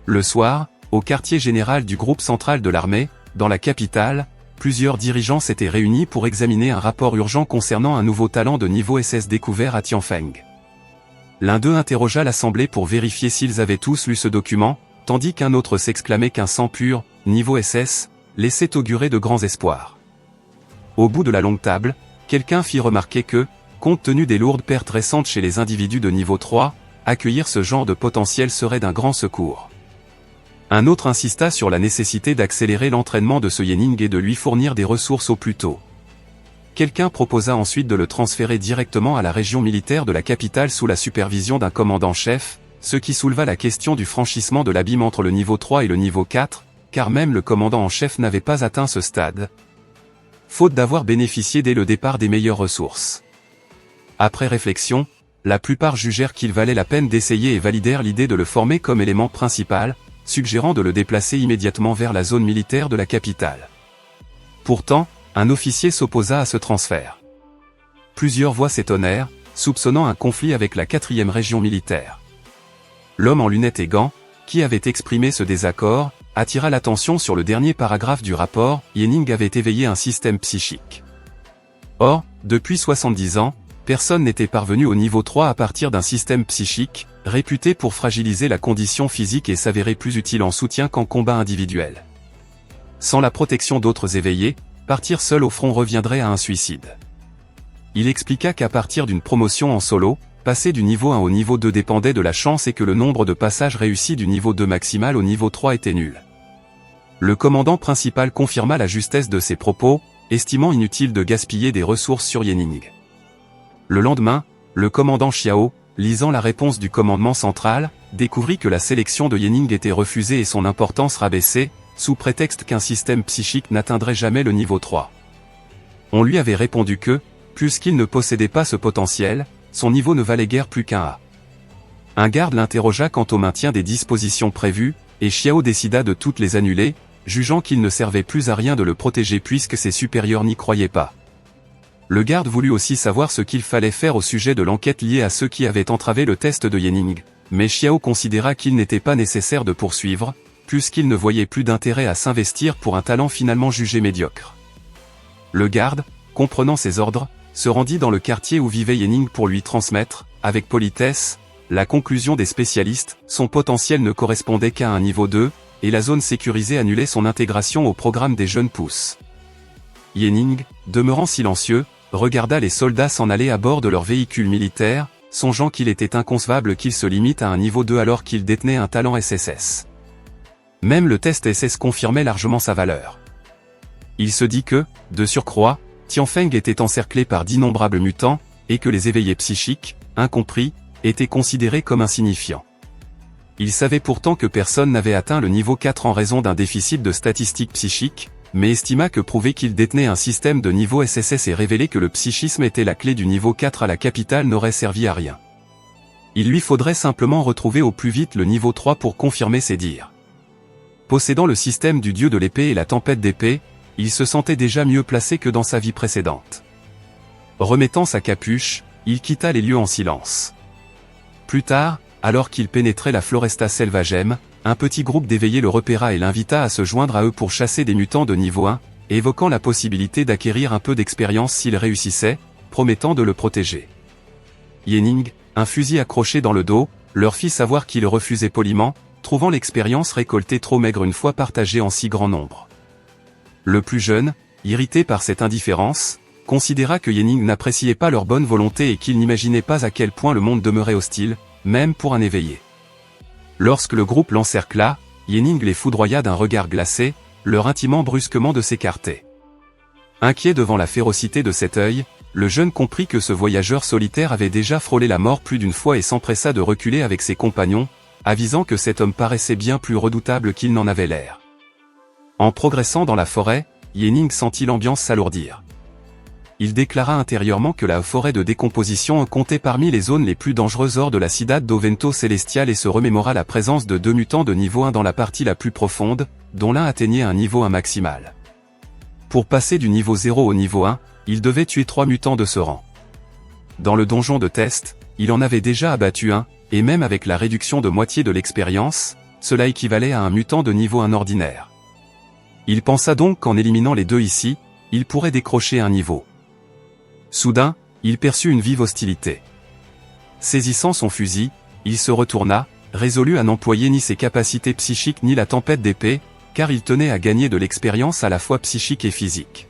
Speaker 1: Le soir, au quartier général du groupe central de l'armée, dans la capitale, plusieurs dirigeants s'étaient réunis pour examiner un rapport urgent concernant un nouveau talent de niveau SS découvert à Tianfeng. L'un d'eux interrogea l'assemblée pour vérifier s'ils avaient tous lu ce document, tandis qu'un autre s'exclamait qu'un sang pur, niveau SS, laissait augurer de grands espoirs. Au bout de la longue table, quelqu'un fit remarquer que, compte tenu des lourdes pertes récentes chez les individus de niveau 3, accueillir ce genre de potentiel serait d'un grand secours. Un autre insista sur la nécessité d'accélérer l'entraînement de ce Yenning et de lui fournir des ressources au plus tôt. Quelqu'un proposa ensuite de le transférer directement à la région militaire de la capitale sous la supervision d'un commandant-chef, ce qui souleva la question du franchissement de l'abîme entre le niveau 3 et le niveau 4, car même le commandant en chef n'avait pas atteint ce stade, faute d'avoir bénéficié dès le départ des meilleures ressources. Après réflexion, la plupart jugèrent qu'il valait la peine d'essayer et validèrent l'idée de le former comme élément principal, suggérant de le déplacer immédiatement vers la zone militaire de la capitale. Pourtant, un officier s'opposa à ce transfert. Plusieurs voix s'étonnèrent, soupçonnant un conflit avec la 4e région militaire. L'homme en lunettes et gants, qui avait exprimé ce désaccord, attira l'attention sur le dernier paragraphe du rapport. Yenning avait éveillé un système psychique. Or, depuis 70 ans, personne n'était parvenu au niveau 3 à partir d'un système psychique, réputé pour fragiliser la condition physique et s'avérer plus utile en soutien qu'en combat individuel. Sans la protection d'autres éveillés, partir seul au front reviendrait à un suicide. Il expliqua qu'à partir d'une promotion en solo, passer du niveau 1 au niveau 2 dépendait de la chance et que le nombre de passages réussis du niveau 2 maximal au niveau 3 était nul. Le commandant principal confirma la justesse de ses propos, estimant inutile de gaspiller des ressources sur Yenning. Le lendemain, le commandant Xiao, lisant la réponse du commandement central, découvrit que la sélection de Yenning était refusée et son importance rabaissée, sous prétexte qu'un système psychique n'atteindrait jamais le niveau 3. On lui avait répondu que, puisqu'il ne possédait pas ce potentiel, son niveau ne valait guère plus qu'un A. Un garde l'interrogea quant au maintien des dispositions prévues, et Xiao décida de toutes les annuler, jugeant qu'il ne servait plus à rien de le protéger puisque ses supérieurs n'y croyaient pas. Le garde voulut aussi savoir ce qu'il fallait faire au sujet de l'enquête liée à ceux qui avaient entravé le test de Yenning, mais Xiao considéra qu'il n'était pas nécessaire de poursuivre, puisqu'il ne voyait plus d'intérêt à s'investir pour un talent finalement jugé médiocre. Le garde, comprenant ses ordres, se rendit dans le quartier où vivait Yenning pour lui transmettre, avec politesse, la conclusion des spécialistes. Son potentiel ne correspondait qu'à un niveau 2, et la zone sécurisée annulait son intégration au programme des jeunes pousses. Yenning, demeurant silencieux, regarda les soldats s'en aller à bord de leur véhicule militaire, songeant qu'il était inconcevable qu'il se limite à un niveau 2 alors qu'il détenait un talent SSS. Même le test SS confirmait largement sa valeur. Il se dit que, de surcroît, Tianfeng était encerclé par d'innombrables mutants, et que les éveillés psychiques, incompris, étaient considérés comme insignifiants. Il savait pourtant que personne n'avait atteint le niveau 4 en raison d'un déficit de statistiques psychiques, mais estima que prouver qu'il détenait un système de niveau SSS et révéler que le psychisme était la clé du niveau 4 à la capitale n'aurait servi à rien. Il lui faudrait simplement retrouver au plus vite le niveau 3 pour confirmer ses dires. Possédant le système du dieu de l'épée et la tempête d'épée, il se sentait déjà mieux placé que dans sa vie précédente. Remettant sa capuche, il quitta les lieux en silence. Plus tard, alors qu'il pénétrait la Floresta Selvagem, un petit groupe d'éveillés le repéra et l'invita à se joindre à eux pour chasser des mutants de niveau 1, évoquant la possibilité d'acquérir un peu d'expérience s'il réussissait, promettant de le protéger. Yenning, un fusil accroché dans le dos, leur fit savoir qu'il refusait poliment, trouvant l'expérience récoltée trop maigre une fois partagée en si grand nombre. Le plus jeune, irrité par cette indifférence, considéra que Yenning n'appréciait pas leur bonne volonté et qu'il n'imaginait pas à quel point le monde demeurait hostile, même pour un éveillé. Lorsque le groupe l'encercla, Yenning les foudroya d'un regard glacé, leur intimant brusquement de s'écarter. Inquiet devant la férocité de cet œil, le jeune comprit que ce voyageur solitaire avait déjà frôlé la mort plus d'une fois et s'empressa de reculer avec ses compagnons, avisant que cet homme paraissait bien plus redoutable qu'il n'en avait l'air. En progressant dans la forêt, Yenning sentit l'ambiance s'alourdir. Il déclara intérieurement que la forêt de décomposition comptait parmi les zones les plus dangereuses hors de la Cidade d'Ovento Celestial et se remémora la présence de 2 mutants de niveau 1 dans la partie la plus profonde, dont l'un atteignait un niveau 1 maximal. Pour passer du niveau 0 au niveau 1, il devait tuer 3 mutants de ce rang. Dans le donjon de test, il en avait déjà abattu un, et même avec la réduction de moitié de l'expérience, cela équivalait à un mutant de niveau 1 ordinaire. Il pensa donc qu'en éliminant les 2 ici, il pourrait décrocher un niveau. Soudain, il perçut une vive hostilité. Saisissant son fusil, il se retourna, résolu à n'employer ni ses capacités psychiques ni la tempête d'épée, car il tenait à gagner de l'expérience à la fois psychique et physique.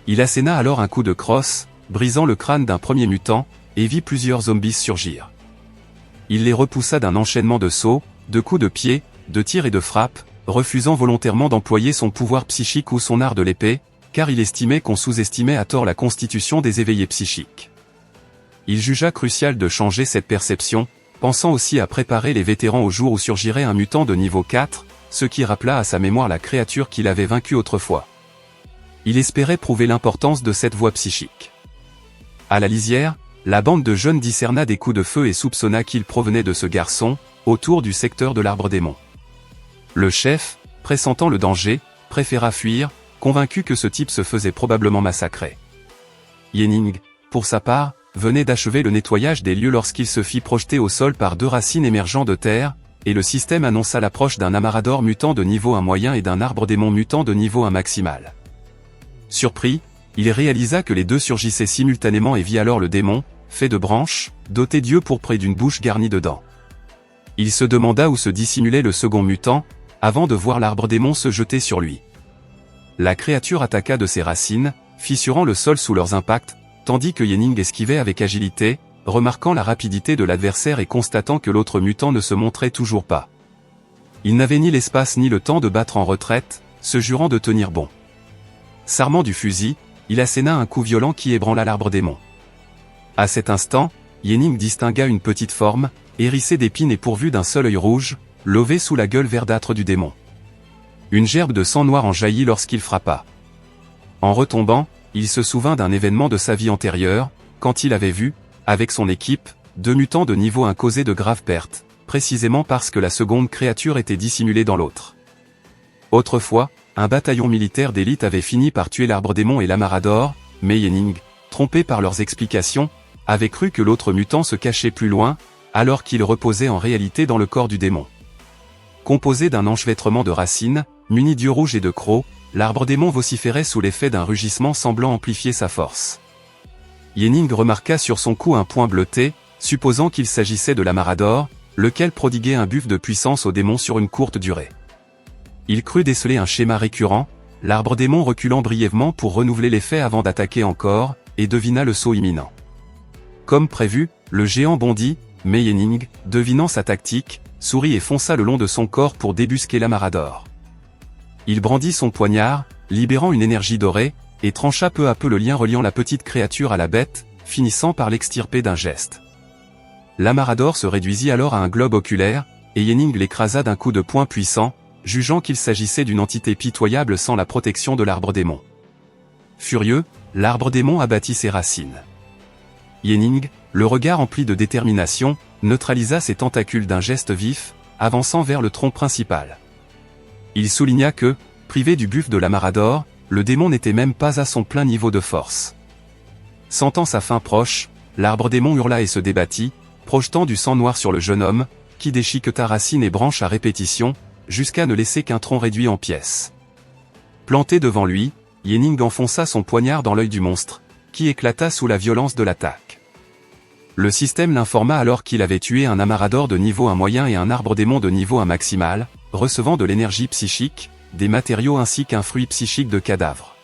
Speaker 1: Il asséna alors un coup de crosse, brisant le crâne d'un premier mutant, et vit plusieurs zombies surgir. Il les repoussa d'un enchaînement de sauts, de coups de pied, de tirs et de frappes, refusant volontairement d'employer son pouvoir psychique ou son art de l'épée, car il estimait qu'on sous-estimait à tort la constitution des éveillés psychiques. Il jugea crucial de changer cette perception, pensant aussi à préparer les vétérans au jour où surgirait un mutant de niveau 4, ce qui rappela à sa mémoire la créature qu'il avait vaincue autrefois. Il espérait prouver l'importance de cette voie psychique. À la lisière, la bande de jeunes discerna des coups de feu et soupçonna qu'ils provenaient de ce garçon, autour du secteur de l'Arbre Démon. Le chef, pressentant le danger, préféra fuir, convaincu que ce type se faisait probablement massacrer. Yening, pour sa part, venait d'achever le nettoyage des lieux lorsqu'il se fit projeter au sol par 2 racines émergeant de terre, et le système annonça l'approche d'un Amarador mutant de niveau 1 moyen et d'un arbre démon mutant de niveau 1 maximal. Surpris, il réalisa que les deux surgissaient simultanément et vit alors le démon, fait de branches, doté d'yeux pourpres et d'une bouche garnie de dents. Il se demanda où se dissimulait le second mutant, avant de voir l'arbre démon se jeter sur lui. La créature attaqua de ses racines, fissurant le sol sous leurs impacts, tandis que Yening esquivait avec agilité, remarquant la rapidité de l'adversaire et constatant que l'autre mutant ne se montrait toujours pas. Il n'avait ni l'espace ni le temps de battre en retraite, se jurant de tenir bon. S'armant du fusil, il asséna un coup violent qui ébranla l'arbre démon. À cet instant, Yening distingua une petite forme, hérissée d'épines et pourvue d'un seul œil rouge, lové sous la gueule verdâtre du démon. Une gerbe de sang noir en jaillit lorsqu'il frappa. En retombant, il se souvint d'un événement de sa vie antérieure, quand il avait vu, avec son équipe, 2 mutants de niveau 1 causer de graves pertes, précisément parce que la seconde créature était dissimulée dans l'autre. Autrefois, un bataillon militaire d'élite avait fini par tuer l'arbre démon et l'Amarador, mais Yening, trompé par leurs explications, avait cru que l'autre mutant se cachait plus loin, alors qu'il reposait en réalité dans le corps du démon. Composé d'un enchevêtrement de racines, muni d'yeux rouges et de crocs, l'arbre démon vociférait sous l'effet d'un rugissement semblant amplifier sa force. Yening remarqua sur son cou un point bleuté, supposant qu'il s'agissait de l'Amarador, lequel prodiguait un buff de puissance au démon sur une courte durée. Il crut déceler un schéma récurrent, l'arbre démon reculant brièvement pour renouveler l'effet avant d'attaquer encore, et devina le saut imminent. Comme prévu, le géant bondit, mais Yening, devinant sa tactique, sourit et fonça le long de son corps pour débusquer l'Amarador. Il brandit son poignard, libérant une énergie dorée, et trancha peu à peu le lien reliant la petite créature à la bête, finissant par l'extirper d'un geste. L'Amarador se réduisit alors à un globe oculaire, et Yening l'écrasa d'un coup de poing puissant, jugeant qu'il s'agissait d'une entité pitoyable sans la protection de l'arbre démon. Furieux, l'arbre démon abattit ses racines. Yening, le regard empli de détermination, neutralisa ses tentacules d'un geste vif, avançant vers le tronc principal. Il souligna que, privé du buff de l'Amarador, le démon n'était même pas à son plein niveau de force. Sentant sa fin proche, l'arbre démon hurla et se débattit, projetant du sang noir sur le jeune homme, qui déchiqueta racines et branches à répétition, jusqu'à ne laisser qu'un tronc réduit en pièces. Planté devant lui, Yening enfonça son poignard dans l'œil du monstre, qui éclata sous la violence de l'attaque. Le système l'informa alors qu'il avait tué un Amarador de niveau 1 moyen et un arbre démon de niveau 1 maximal, recevant de l'énergie psychique, des matériaux ainsi qu'un fruit psychique de cadavre.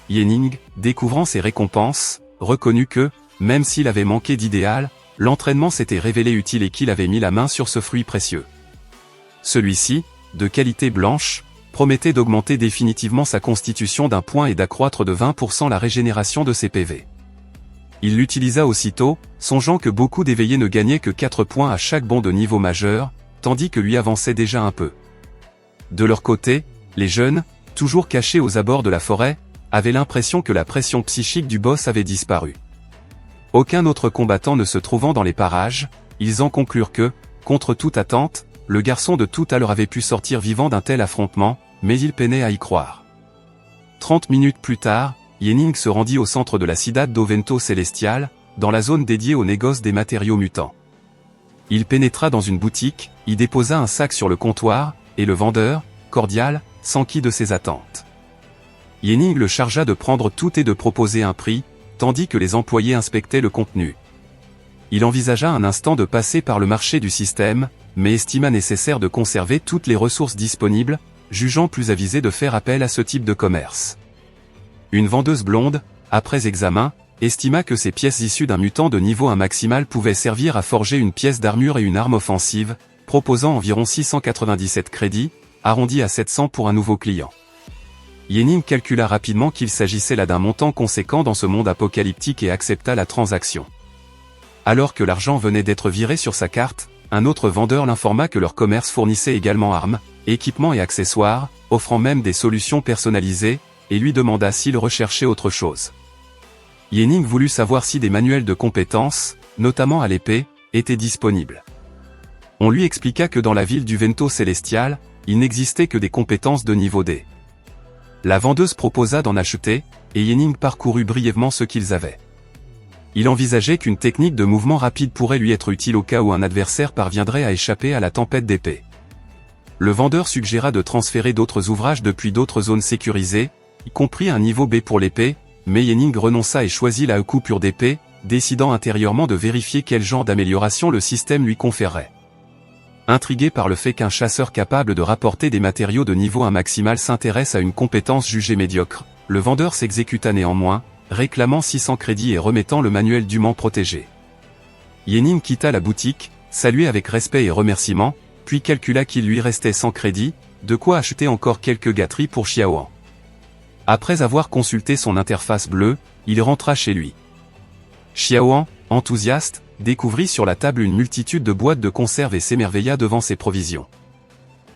Speaker 1: Yening, découvrant ses récompenses, reconnut que, même s'il avait manqué d'idéal, l'entraînement s'était révélé utile et qu'il avait mis la main sur ce fruit précieux. Celui-ci, de qualité blanche, promettait d'augmenter définitivement sa constitution d'un point et d'accroître de 20% la régénération de ses PV. Il l'utilisa aussitôt, songeant que beaucoup d'éveillés ne gagnaient que 4 points à chaque bond de niveau majeur, tandis que lui avançait déjà un peu. De leur côté, les jeunes, toujours cachés aux abords de la forêt, avaient l'impression que la pression psychique du boss avait disparu. Aucun autre combattant ne se trouvant dans les parages, ils en conclurent que, contre toute attente, le garçon de tout à l'heure avait pu sortir vivant d'un tel affrontement, mais il peinait à y croire. 30 minutes plus tard, Yening se rendit au centre de la Cidade do Vento Celestial, dans la zone dédiée au négoce des matériaux mutants. Il pénétra dans une boutique, y déposa un sac sur le comptoir, et le vendeur, cordial, s'enquit de ses attentes. Yening le chargea de prendre tout et de proposer un prix, tandis que les employés inspectaient le contenu. Il envisagea un instant de passer par le marché du système, mais estima nécessaire de conserver toutes les ressources disponibles, jugeant plus avisé de faire appel à ce type de commerce. Une vendeuse blonde, après examen, estima que ces pièces issues d'un mutant de niveau 1 maximal pouvaient servir à forger une pièce d'armure et une arme offensive, proposant environ 697 crédits, arrondis à 700 pour un nouveau client. Yening calcula rapidement qu'il s'agissait là d'un montant conséquent dans ce monde apocalyptique et accepta la transaction. Alors que l'argent venait d'être viré sur sa carte, un autre vendeur l'informa que leur commerce fournissait également armes, équipements et accessoires, offrant même des solutions personnalisées, et lui demanda s'il recherchait autre chose. Yening voulut savoir si des manuels de compétences, notamment à l'épée, étaient disponibles. On lui expliqua que dans la ville du Vento Célestial, il n'existait que des compétences de niveau D. La vendeuse proposa d'en acheter, et Yenning parcourut brièvement ce qu'ils avaient. Il envisageait qu'une technique de mouvement rapide pourrait lui être utile au cas où un adversaire parviendrait à échapper à la tempête d'épée. Le vendeur suggéra de transférer d'autres ouvrages depuis d'autres zones sécurisées, y compris un niveau B pour l'épée, mais Yenning renonça et choisit la coupure d'épée, décidant intérieurement de vérifier quel genre d'amélioration le système lui conférerait. Intrigué par le fait qu'un chasseur capable de rapporter des matériaux de niveau 1 maximal s'intéresse à une compétence jugée médiocre, le vendeur s'exécuta néanmoins, réclamant 600 crédits et remettant le manuel dûment protégé. Yenning quitta la boutique, saluait avec respect et remerciements, puis calcula qu'il lui restait 100 crédits, de quoi acheter encore quelques gâteries pour Xiaoan. Après avoir consulté son interface bleue, il rentra chez lui. Xiaoan, enthousiaste, découvrit sur la table une multitude de boîtes de conserve et s'émerveilla devant ses provisions.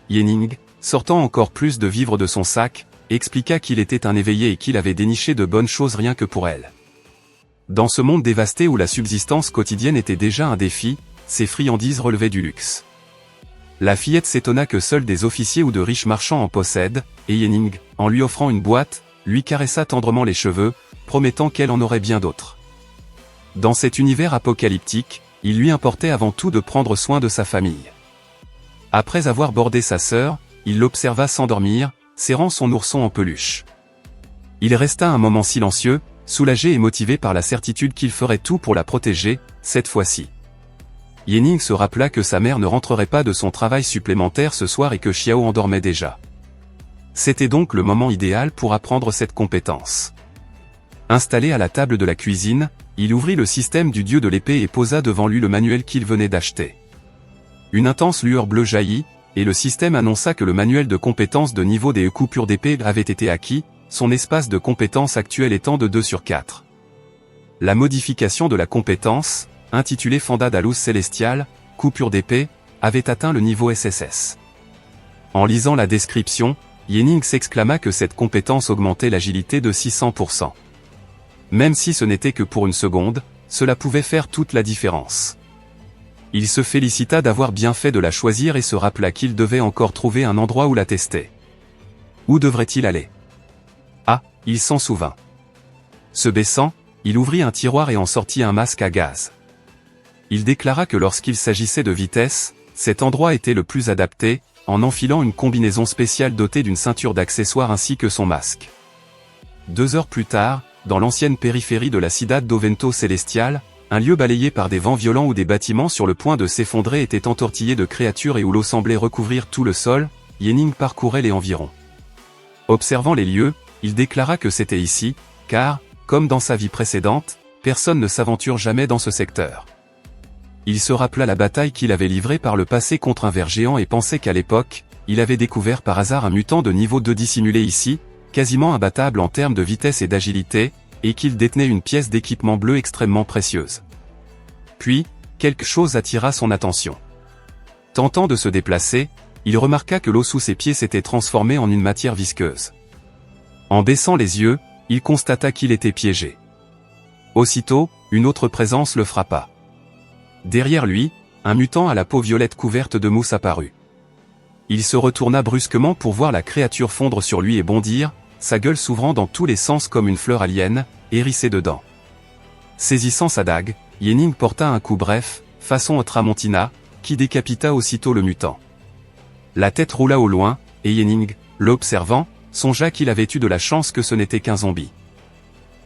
Speaker 1: Yenning, sortant encore plus de vivres de son sac, expliqua qu'il était un éveillé et qu'il avait déniché de bonnes choses rien que pour elle. Dans ce monde dévasté où la subsistance quotidienne était déjà un défi, ces friandises relevaient du luxe. La fillette s'étonna que seuls des officiers ou de riches marchands en possèdent, et Yenning, en lui offrant une boîte, lui caressa tendrement les cheveux, promettant qu'elle en aurait bien d'autres. Dans cet univers apocalyptique, il lui importait avant tout de prendre soin de sa famille. Après avoir bordé sa sœur, il l'observa s'endormir, serrant son ourson en peluche. Il resta un moment silencieux, soulagé et motivé par la certitude qu'il ferait tout pour la protéger, cette fois-ci. Yenning se rappela que sa mère ne rentrerait pas de son travail supplémentaire ce soir et que Xiao en dormait déjà. C'était donc le moment idéal pour apprendre cette compétence. Installé à la table de la cuisine, il ouvrit le système du dieu de l'épée et posa devant lui le manuel qu'il venait d'acheter. Une intense lueur bleue jaillit, et le système annonça que le manuel de compétences de niveau des coupures d'épée avait été acquis, son espace de compétences actuel étant de 2/4. La modification de la compétence, intitulée Fanda d'Alus Célestial, coupure d'épée, avait atteint le niveau SSS. En lisant la description, Yenning s'exclama que cette compétence augmentait l'agilité de 600%. Même si ce n'était que pour une seconde, cela pouvait faire toute la différence. Il se félicita d'avoir bien fait de la choisir et se rappela qu'il devait encore trouver un endroit où la tester. Où devrait-il aller? Ah, il s'en souvint. Se baissant, il ouvrit un tiroir et en sortit un masque à gaz. Il déclara que lorsqu'il s'agissait de vitesse, cet endroit était le plus adapté, en enfilant une combinaison spéciale dotée d'une ceinture d'accessoires ainsi que son masque. 2 heures plus tard, dans l'ancienne périphérie de la Cidade do Vento Celestial, un lieu balayé par des vents violents où des bâtiments sur le point de s'effondrer étaient entortillés de créatures et où l'eau semblait recouvrir tout le sol, Yenning parcourait les environs. Observant les lieux, il déclara que c'était ici, car, comme dans sa vie précédente, personne ne s'aventure jamais dans ce secteur. Il se rappela la bataille qu'il avait livrée par le passé contre un ver géant et pensait qu'à l'époque, il avait découvert par hasard un mutant de niveau 2 dissimulé ici, quasiment imbattable en termes de vitesse et d'agilité, et qu'il détenait une pièce d'équipement bleu extrêmement précieuse. Puis, quelque chose attira son attention. Tentant de se déplacer, il remarqua que l'eau sous ses pieds s'était transformée en une matière visqueuse. En baissant les yeux, il constata qu'il était piégé. Aussitôt, une autre présence le frappa. Derrière lui, un mutant à la peau violette couverte de mousse apparut. Il se retourna brusquement pour voir la créature fondre sur lui et bondir, sa gueule s'ouvrant dans tous les sens comme une fleur alien, hérissée de dents. Saisissant sa dague, Yenning porta un coup bref, façon Tramontina, qui décapita aussitôt le mutant. La tête roula au loin, et Yenning, l'observant, songea qu'il avait eu de la chance que ce n'était qu'un zombie.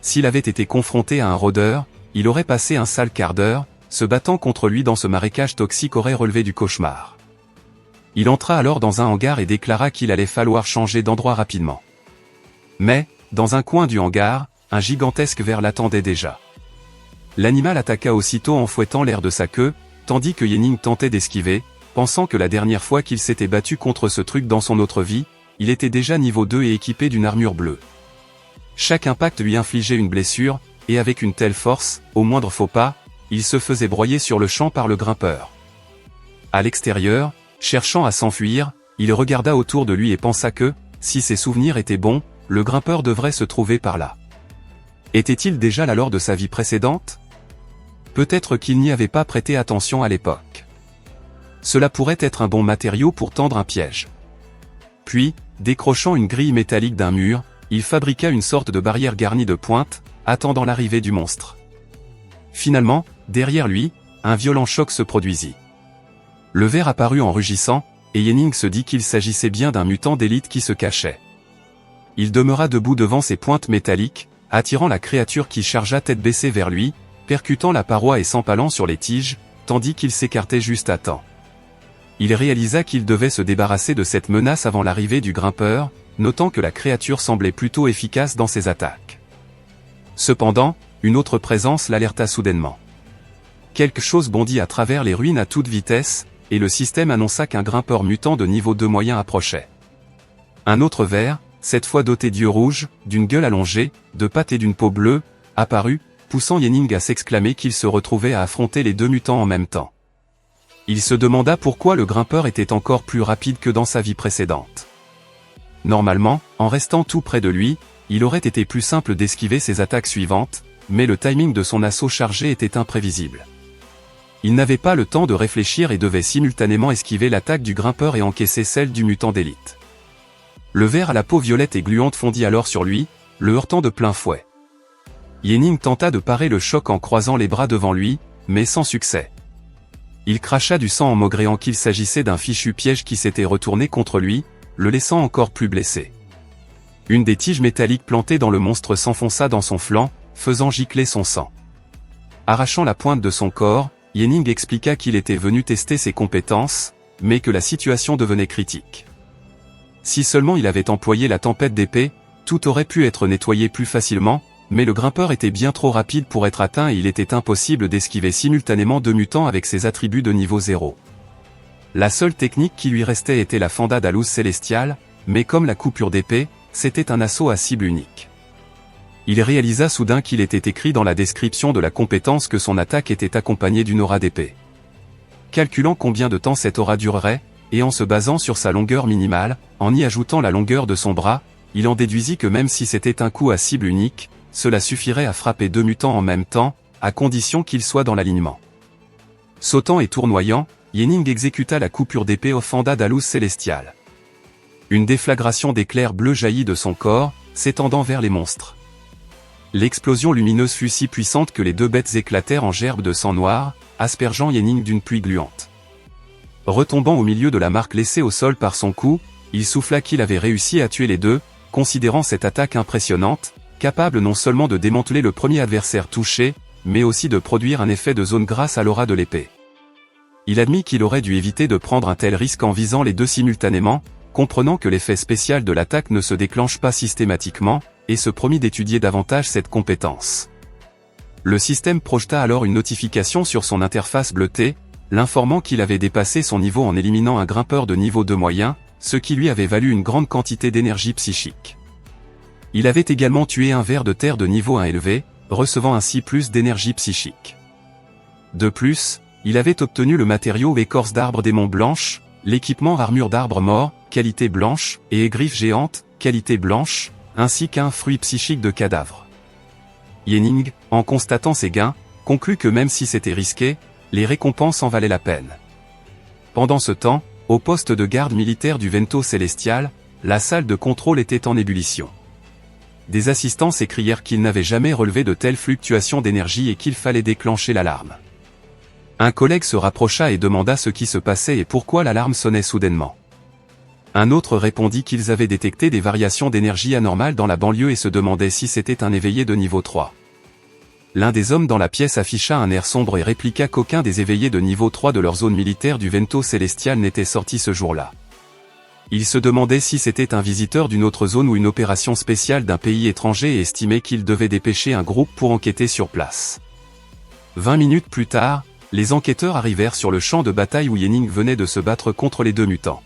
Speaker 1: S'il avait été confronté à un rôdeur, il aurait passé un sale quart d'heure, se battant contre lui dans ce marécage toxique aurait relevé du cauchemar. Il entra alors dans un hangar et déclara qu'il allait falloir changer d'endroit rapidement. Mais, dans un coin du hangar, un gigantesque ver l'attendait déjà. L'animal attaqua aussitôt en fouettant l'air de sa queue, tandis que Yenning tentait d'esquiver, pensant que la dernière fois qu'il s'était battu contre ce truc dans son autre vie, il était déjà niveau 2 et équipé d'une armure bleue. Chaque impact lui infligeait une blessure, et avec une telle force, au moindre faux pas, il se faisait broyer sur le champ par le grimpeur. À l'extérieur, cherchant à s'enfuir, il regarda autour de lui et pensa que, si ses souvenirs étaient bons, le grimpeur devrait se trouver par là. Était-il déjà là lors de sa vie précédente? Peut-être qu'il n'y avait pas prêté attention à l'époque. Cela pourrait être un bon matériau pour tendre un piège. Puis, décrochant une grille métallique d'un mur, il fabriqua une sorte de barrière garnie de pointes, attendant l'arrivée du monstre. Finalement, derrière lui, un violent choc se produisit. Le ver apparut en rugissant, et Yenning se dit qu'il s'agissait bien d'un mutant d'élite qui se cachait. Il demeura debout devant ses pointes métalliques, attirant la créature qui chargea tête baissée vers lui, percutant la paroi et s'empalant sur les tiges, tandis qu'il s'écartait juste à temps. Il réalisa qu'il devait se débarrasser de cette menace avant l'arrivée du grimpeur, notant que la créature semblait plutôt efficace dans ses attaques. Cependant, une autre présence l'alerta soudainement. Quelque chose bondit à travers les ruines à toute vitesse, et le système annonça qu'un grimpeur mutant de niveau 2 moyen approchait. Un autre ver, cette fois doté d'yeux rouges, d'une gueule allongée, de pattes et d'une peau bleue, apparut, poussant Yenning à s'exclamer qu'il se retrouvait à affronter les deux mutants en même temps. Il se demanda pourquoi le grimpeur était encore plus rapide que dans sa vie précédente. Normalement, en restant tout près de lui, il aurait été plus simple d'esquiver ses attaques suivantes, mais le timing de son assaut chargé était imprévisible. Il n'avait pas le temps de réfléchir et devait simultanément esquiver l'attaque du grimpeur et encaisser celle du mutant d'élite. Le ver à la peau violette et gluante fondit alors sur lui, le heurtant de plein fouet. Yenning tenta de parer le choc en croisant les bras devant lui, mais sans succès. Il cracha du sang en maugréant qu'il s'agissait d'un fichu piège qui s'était retourné contre lui, le laissant encore plus blessé. Une des tiges métalliques plantées dans le monstre s'enfonça dans son flanc, faisant gicler son sang. Arrachant la pointe de son corps, Yenning expliqua qu'il était venu tester ses compétences, mais que la situation devenait critique. Si seulement il avait employé la tempête d'épée, tout aurait pu être nettoyé plus facilement, mais le grimpeur était bien trop rapide pour être atteint et il était impossible d'esquiver simultanément deux mutants avec ses attributs de niveau 0. La seule technique qui lui restait était la fendade à louse célestiale, mais comme la coupure d'épée, c'était un assaut à cible unique. Il réalisa soudain qu'il était écrit dans la description de la compétence que son attaque était accompagnée d'une aura d'épée. Calculant combien de temps cette aura durerait, et en se basant sur sa longueur minimale, en y ajoutant la longueur de son bras, il en déduisit que même si c'était un coup à cible unique, cela suffirait à frapper deux mutants en même temps, à condition qu'ils soient dans l'alignement. Sautant et tournoyant, Yenning exécuta la coupure d'épée au fendade à louse célestiale. Une déflagration d'éclairs bleus jaillit de son corps, s'étendant vers les monstres. L'explosion lumineuse fut si puissante que les deux bêtes éclatèrent en gerbes de sang noir, aspergeant Yenning d'une pluie gluante. Retombant au milieu de la marque laissée au sol par son coup, il souffla qu'il avait réussi à tuer les deux, considérant cette attaque impressionnante, capable non seulement de démanteler le premier adversaire touché, mais aussi de produire un effet de zone grâce à l'aura de l'épée. Il admit qu'il aurait dû éviter de prendre un tel risque en visant les deux simultanément, comprenant que l'effet spécial de l'attaque ne se déclenche pas systématiquement, et se promit d'étudier davantage cette compétence. Le système projeta alors une notification sur son interface bleutée, l'informant qu'il avait dépassé son niveau en éliminant un grimpeur de niveau 2 moyen, ce qui lui avait valu une grande quantité d'énergie psychique. Il avait également tué un ver de terre de niveau 1 élevé, recevant ainsi plus d'énergie psychique. De plus, il avait obtenu le matériau écorce d'arbre démon blanche, l'équipement armure d'arbre mort, qualité blanche, et griffe géante, qualité blanche, ainsi qu'un fruit psychique de cadavre. Yenning, en constatant ces gains, conclut que même si c'était risqué, les récompenses en valaient la peine. Pendant ce temps, au poste de garde militaire du Vento Célestial, la salle de contrôle était en ébullition. Des assistants s'écrièrent qu'ils n'avaient jamais relevé de telles fluctuations d'énergie et qu'il fallait déclencher l'alarme. Un collègue se rapprocha et demanda ce qui se passait et pourquoi l'alarme sonnait soudainement. Un autre répondit qu'ils avaient détecté des variations d'énergie anormales dans la banlieue et se demandait si c'était un éveillé de niveau 3. L'un des hommes dans la pièce afficha un air sombre et répliqua qu'aucun des éveillés de niveau 3 de leur zone militaire du Vento Célestial n'était sorti ce jour-là. Il se demandait si c'était un visiteur d'une autre zone ou une opération spéciale d'un pays étranger et estimait qu'il devait dépêcher un groupe pour enquêter sur place. 20 minutes plus tard, les enquêteurs arrivèrent sur le champ de bataille où Yenning venait de se battre contre les deux mutants.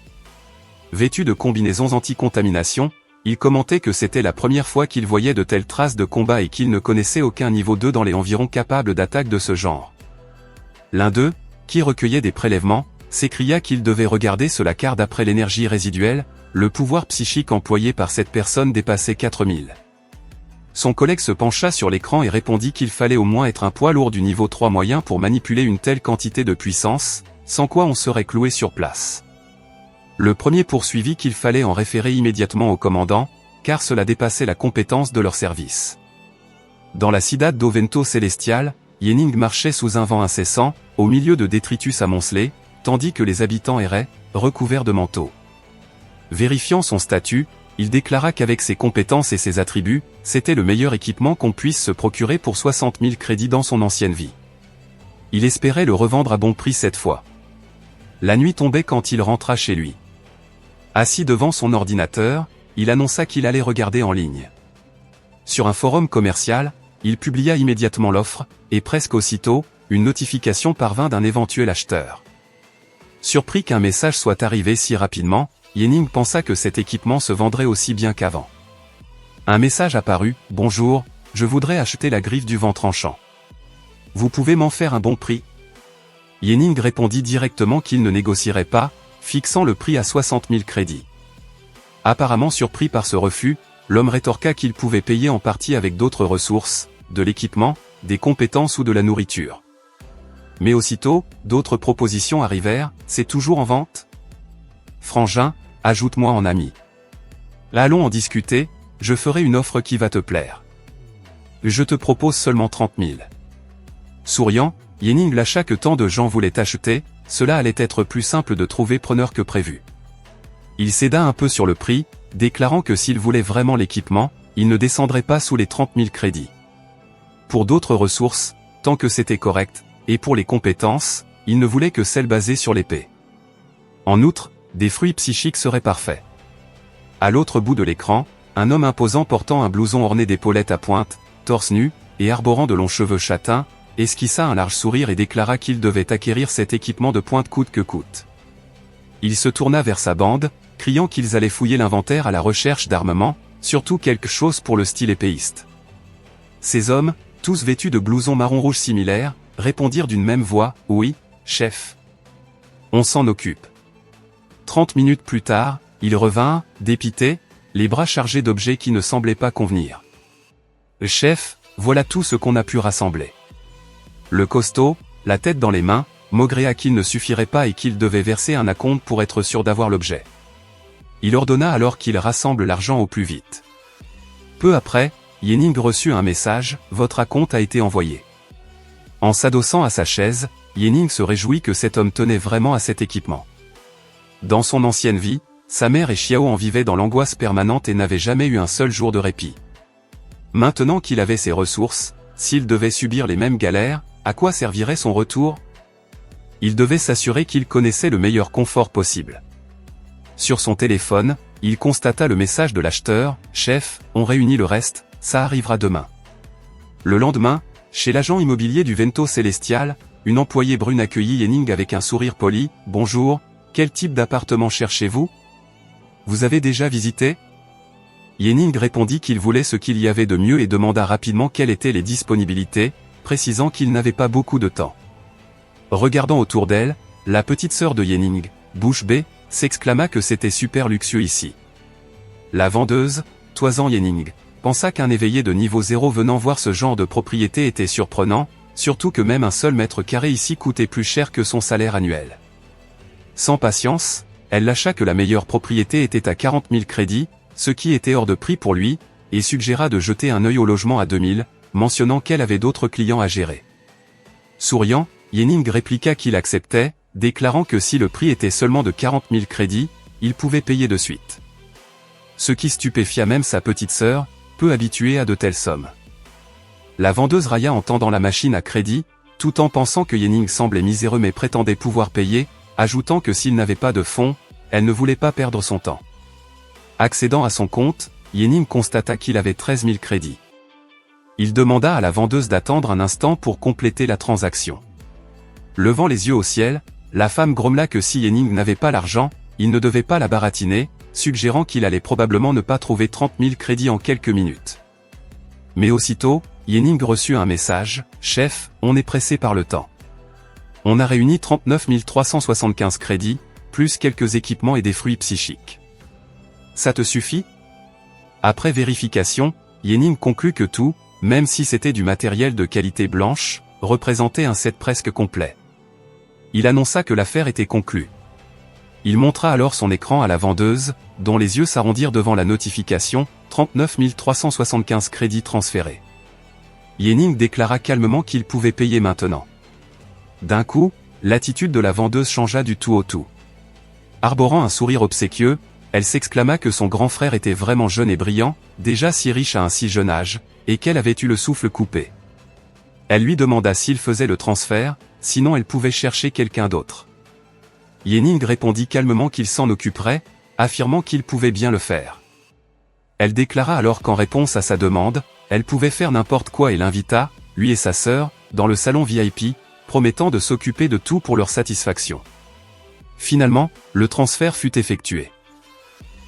Speaker 1: Vêtu de combinaisons anti-contamination, il commentait que c'était la première fois qu'il voyait de telles traces de combat et qu'il ne connaissait aucun niveau 2 dans les environs capable d'attaques de ce genre. L'un d'eux, qui recueillait des prélèvements, s'écria qu'il devait regarder cela car d'après l'énergie résiduelle, le pouvoir psychique employé par cette personne dépassait 4000. Son collègue se pencha sur l'écran et répondit qu'il fallait au moins être un poids lourd du niveau 3 moyen pour manipuler une telle quantité de puissance, sans quoi on serait cloué sur place. Le premier poursuivit qu'il fallait en référer immédiatement au commandant, car cela dépassait la compétence de leur service. Dans la Cidade do Vento Celestial, Yenning marchait sous un vent incessant, au milieu de détritus amoncelés, tandis que les habitants erraient, recouverts de manteaux. Vérifiant son statut, il déclara qu'avec ses compétences et ses attributs, c'était le meilleur équipement qu'on puisse se procurer pour 60 000 crédits dans son ancienne vie. Il espérait le revendre à bon prix cette fois. La nuit tombait quand il rentra chez lui. Assis devant son ordinateur, il annonça qu'il allait regarder en ligne. Sur un forum commercial, il publia immédiatement l'offre, et presque aussitôt, une notification parvint d'un éventuel acheteur. Surpris qu'un message soit arrivé si rapidement, Yenning pensa que cet équipement se vendrait aussi bien qu'avant. Un message apparut, « Bonjour, je voudrais acheter la griffe du vent tranchant. Vous pouvez m'en faire un bon prix ?» Yenning répondit directement qu'il ne négocierait pas, fixant le prix à 60 000 crédits. Apparemment surpris par ce refus, l'homme rétorqua qu'il pouvait payer en partie avec d'autres ressources, de l'équipement, des compétences ou de la nourriture. Mais aussitôt, d'autres propositions arrivèrent, « C'est toujours en vente ? Frangin, ajoute-moi en ami. Allons en discuter, je ferai une offre qui va te plaire. Je te propose seulement 30 000. » Souriant, Yenning lâcha que tant de gens voulaient acheter, cela allait être plus simple de trouver preneur que prévu. Il céda un peu sur le prix, déclarant que s'il voulait vraiment l'équipement, il ne descendrait pas sous les 30 000 crédits. Pour d'autres ressources, tant que c'était correct, et pour les compétences, il ne voulait que celles basées sur l'épée. En outre, des fruits psychiques seraient parfaits. À l'autre bout de l'écran, un homme imposant portant un blouson orné d'épaulettes à pointe, torse nu, et arborant de longs cheveux châtains, esquissa un large sourire et déclara qu'il devait acquérir cet équipement de pointe coûte que coûte. Il se tourna vers sa bande, criant qu'ils allaient fouiller l'inventaire à la recherche d'armements, surtout quelque chose pour le style épéiste. Ces hommes, tous vêtus de blousons marron-rouge similaires, répondirent d'une même voix, « Oui, chef. On s'en occupe. » 30 minutes plus tard, il revint, dépité, les bras chargés d'objets qui ne semblaient pas convenir. « Chef, voilà tout ce qu'on a pu rassembler. » Le costaud, la tête dans les mains, maugréa qu'il ne suffirait pas et qu'il devait verser un acompte pour être sûr d'avoir l'objet. Il ordonna alors qu'il rassemble l'argent au plus vite. Peu après, Yenning reçut un message, « Votre acompte a été envoyé. » En s'adossant à sa chaise, Yenning se réjouit que cet homme tenait vraiment à cet équipement. Dans son ancienne vie, sa mère et Xiao en vivaient dans l'angoisse permanente et n'avaient jamais eu un seul jour de répit. Maintenant qu'il avait ses ressources, s'il devait subir les mêmes galères, à quoi servirait son retour? Il devait s'assurer qu'il connaissait le meilleur confort possible. Sur son téléphone, il constata le message de l'acheteur, « Chef, on réunit le reste, ça arrivera demain. » Le lendemain, chez l'agent immobilier du Vento Celestial, une employée brune accueillit Yenning avec un sourire poli, « Bonjour, quel type d'appartement cherchez-vous? Vous avez déjà visité ?» Yenning répondit qu'il voulait ce qu'il y avait de mieux et demanda rapidement quelles étaient les disponibilités, précisant qu'il n'avait pas beaucoup de temps. Regardant autour d'elle, la petite sœur de Yenning, bouche bée, s'exclama que c'était super luxueux ici. La vendeuse, toisant Yenning, pensa qu'un éveillé de niveau 0 venant voir ce genre de propriété était surprenant, surtout que même un seul mètre carré ici coûtait plus cher que son salaire annuel. Sans patience, elle lâcha que la meilleure propriété était à 40 000 crédits, ce qui était hors de prix pour lui, et suggéra de jeter un œil au logement à 2000, mentionnant qu'elle avait d'autres clients à gérer. Souriant, Yenning répliqua qu'il acceptait, déclarant que si le prix était seulement de 40 000 crédits, il pouvait payer de suite. Ce qui stupéfia même sa petite sœur, peu habituée à de telles sommes. La vendeuse railla en tendant la machine à crédit, tout en pensant que Yenning semblait miséreux mais prétendait pouvoir payer, ajoutant que s'il n'avait pas de fonds, elle ne voulait pas perdre son temps. Accédant à son compte, Yenning constata qu'il avait 13 000 crédits. Il demanda à la vendeuse d'attendre un instant pour compléter la transaction. Levant les yeux au ciel, la femme grommela que si Yenning n'avait pas l'argent, il ne devait pas la baratiner, suggérant qu'il allait probablement ne pas trouver 30 000 crédits en quelques minutes. Mais aussitôt, Yenning reçut un message, « Chef, on est pressé par le temps. On a réuni 39 375 crédits, plus quelques équipements et des fruits psychiques. Ça te suffit ?» Après vérification, Yenning conclut que tout, même si c'était du matériel de qualité blanche, représentait un set presque complet. Il annonça que l'affaire était conclue. Il montra alors son écran à la vendeuse, dont les yeux s'arrondirent devant la notification, 39 375 crédits transférés. Ye-Ning déclara calmement qu'il pouvait payer maintenant. D'un coup, l'attitude de la vendeuse changea du tout au tout. Arborant un sourire obséquieux, elle s'exclama que son grand frère était vraiment jeune et brillant, déjà si riche à un si jeune âge, et qu'elle avait eu le souffle coupé. Elle lui demanda s'il faisait le transfert, sinon elle pouvait chercher quelqu'un d'autre. Ye-Ning répondit calmement qu'il s'en occuperait, affirmant qu'il pouvait bien le faire. Elle déclara alors qu'en réponse à sa demande, elle pouvait faire n'importe quoi et l'invita, lui et sa sœur, dans le salon VIP, promettant de s'occuper de tout pour leur satisfaction. Finalement, le transfert fut effectué.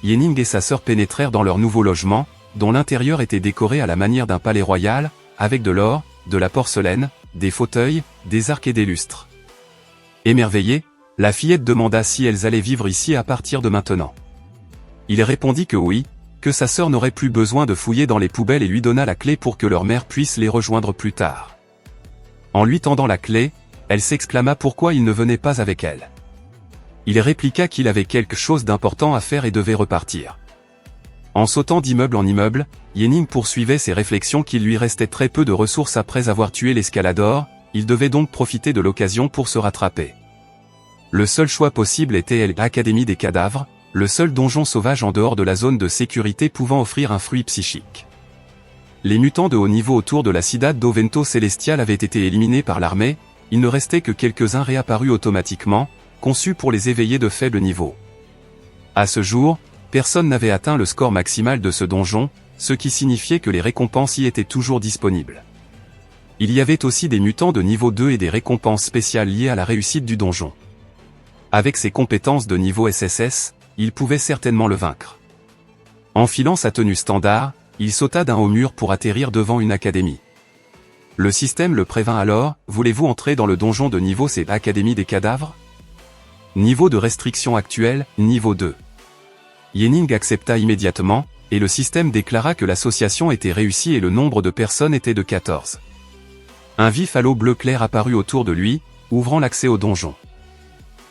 Speaker 1: Ye-Ning et sa sœur pénétrèrent dans leur nouveau logement, dont l'intérieur était décoré à la manière d'un palais royal, avec de l'or, de la porcelaine, des fauteuils, des arcs et des lustres. Émerveillée, la fillette demanda si elles allaient vivre ici à partir de maintenant. Il répondit que oui, que sa sœur n'aurait plus besoin de fouiller dans les poubelles et lui donna la clé pour que leur mère puisse les rejoindre plus tard. En lui tendant la clé, elle s'exclama pourquoi il ne venait pas avec elle. Il répliqua qu'il avait quelque chose d'important à faire et devait repartir. En sautant d'immeuble en immeuble, Ye-Ning poursuivait ses réflexions qu'il lui restait très peu de ressources après avoir tué l'escalador, il devait donc profiter de l'occasion pour se rattraper. Le seul choix possible était l'Académie des cadavres, le seul donjon sauvage en dehors de la zone de sécurité pouvant offrir un fruit psychique. Les mutants de haut niveau autour de la Ciudad do Vento Celestial avaient été éliminés par l'armée, il ne restait que quelques-uns réapparus automatiquement, conçus pour les éveillés de faible niveau. À ce jour, personne n'avait atteint le score maximal de ce donjon, ce qui signifiait que les récompenses y étaient toujours disponibles. Il y avait aussi des mutants de niveau 2 et des récompenses spéciales liées à la réussite du donjon. Avec ses compétences de niveau SSS, il pouvait certainement le vaincre. Enfilant sa tenue standard, il sauta d'un haut mur pour atterrir devant une académie. Le système le prévint alors, « Voulez-vous entrer dans le donjon de niveau C, l'Académie des cadavres ?» Niveau de restriction actuel, niveau 2. Ye-Ning accepta immédiatement, et le système déclara que l'association était réussie et le nombre de personnes était de 14. Un vif halo bleu clair apparut autour de lui, ouvrant l'accès au donjon.